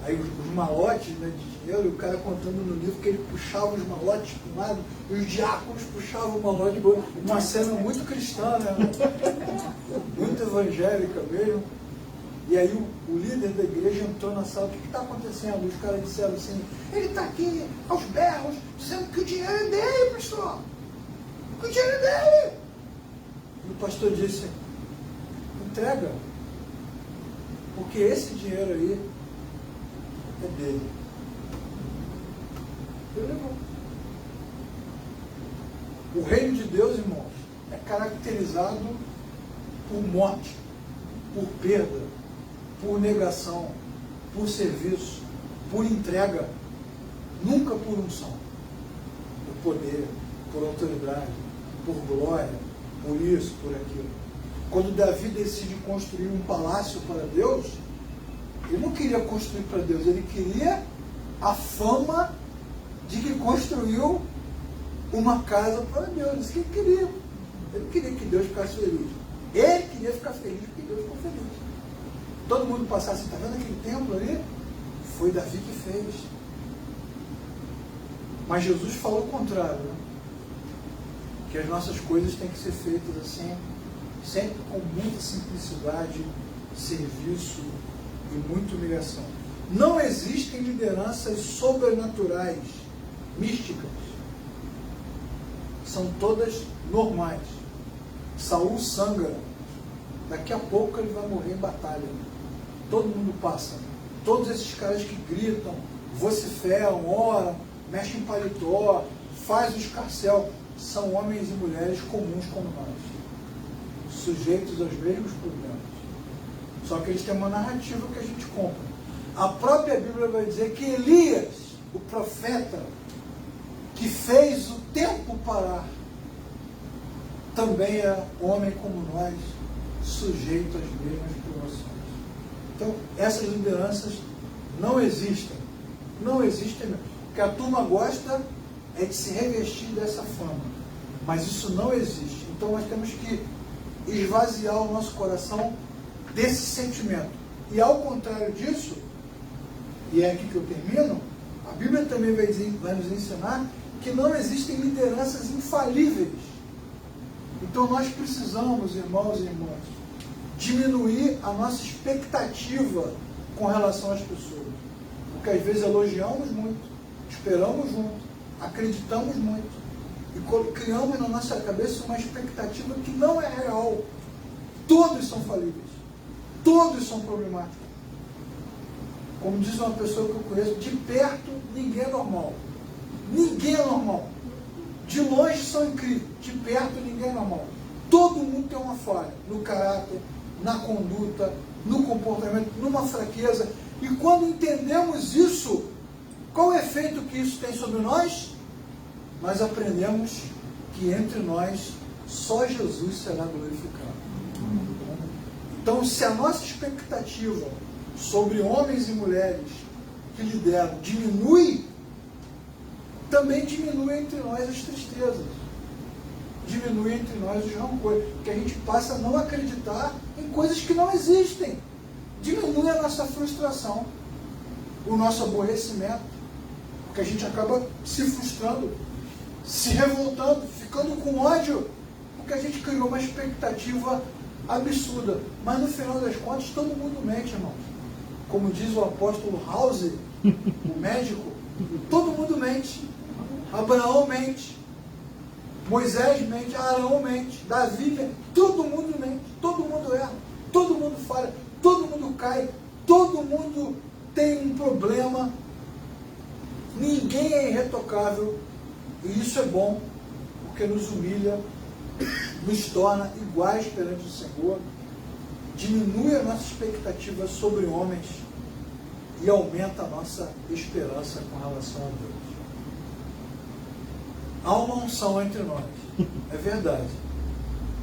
Aí os malotes, né, de dinheiro, e o cara contando no livro que ele puxava os malotes para um lado, e os diáconos puxavam o malote para o outro. Uma cena muito cristã, né? Muito evangélica mesmo. E aí o líder da igreja entrou na sala, o que está acontecendo? Os caras disseram assim, ele está aqui aos berros, dizendo que o dinheiro é dele, pastor. Que o dinheiro é dele. E o pastor disse, entrega. Porque esse dinheiro aí é dele. Ele levou. O reino de Deus, irmãos, é caracterizado por morte, por perda, por negação, por serviço, por entrega, nunca por unção, por poder, por autoridade, por glória, por isso, por aquilo. Quando Davi decide construir um palácio para Deus, ele não queria construir para Deus, ele queria a fama de que construiu uma casa para Deus. Isso que ele queria. Ele não queria que Deus ficasse feliz. Ele queria ficar feliz porque Deus ficou feliz. Todo mundo passasse, está vendo aquele templo ali? Foi Davi que fez. Mas Jesus falou o contrário, né? Que as nossas coisas têm que ser feitas assim, sempre com muita simplicidade, serviço e muita humilhação. Não existem lideranças sobrenaturais, místicas. São todas normais. Saul sangra. Daqui a pouco ele vai morrer em batalha. Todo mundo passa. Todos esses caras que gritam, vociferam, oram, mexe em paletó, faz o escarcéu. São homens e mulheres comuns como nós, sujeitos aos mesmos problemas. Só que eles têm uma narrativa que a gente compra. A própria Bíblia vai dizer que Elias, o profeta, que fez o tempo parar, também é homem como nós, sujeito às mesmas provações. Então, essas lideranças não existem. Não existem mesmo. O que a turma gosta é de se revestir dessa fama. Mas isso não existe. Então, nós temos que esvaziar o nosso coração desse sentimento. E ao contrário disso, e é aqui que eu termino, a Bíblia também vai nos ensinar que não existem lideranças infalíveis. Então nós precisamos, irmãos e irmãs, diminuir a nossa expectativa com relação às pessoas. Porque às vezes elogiamos muito, esperamos muito, acreditamos muito e criamos na nossa cabeça uma expectativa que não é real. Todos são falíveis. Todos são problemáticos. Como diz uma pessoa que eu conheço, de perto ninguém é normal. Ninguém é normal. De longe são incríveis, de perto ninguém é normal. Todo mundo tem uma falha no caráter, na conduta, no comportamento, numa fraqueza. E quando entendemos isso, qual o efeito que isso tem sobre nós? Nós aprendemos que entre nós só Jesus será glorificado. Então, se a nossa expectativa sobre homens e mulheres que lideram diminui, também diminui entre nós as tristezas, diminui entre nós os rancores, porque a gente passa a não acreditar em coisas que não existem, diminui a nossa frustração, o nosso aborrecimento, porque a gente acaba se frustrando, se revoltando, ficando com ódio, porque a gente criou uma expectativa absurda, mas no final das contas todo mundo mente, irmãos. Como diz o apóstolo House, o médico, todo mundo mente. Abraão mente, Moisés mente, Arão mente, Davi mente, todo mundo mente, todo mundo erra, todo mundo falha, todo mundo cai, todo mundo tem um problema, ninguém é irretocável, e isso é bom, porque nos humilha, nos torna iguais perante o Senhor, diminui a nossa expectativa sobre homens e aumenta a nossa esperança com relação a Deus. Há uma unção entre nós, é verdade,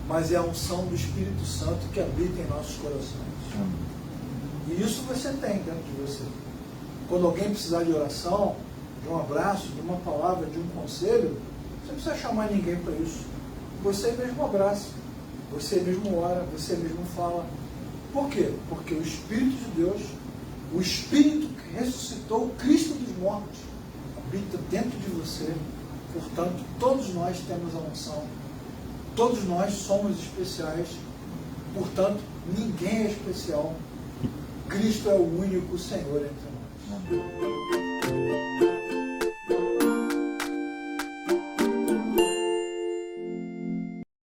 mas é a unção do Espírito Santo que habita em nossos corações. E isso você tem dentro de você. Quando alguém precisar de oração, de um abraço, de uma palavra, de um conselho, você não precisa chamar ninguém para isso. Você mesmo abraça, você mesmo ora, você mesmo fala. Por quê? Porque o Espírito de Deus, o Espírito que ressuscitou o Cristo dos mortos, habita dentro de você. Portanto, todos nós temos a unção, todos nós somos especiais, portanto, ninguém é especial. Cristo é o único Senhor entre nós.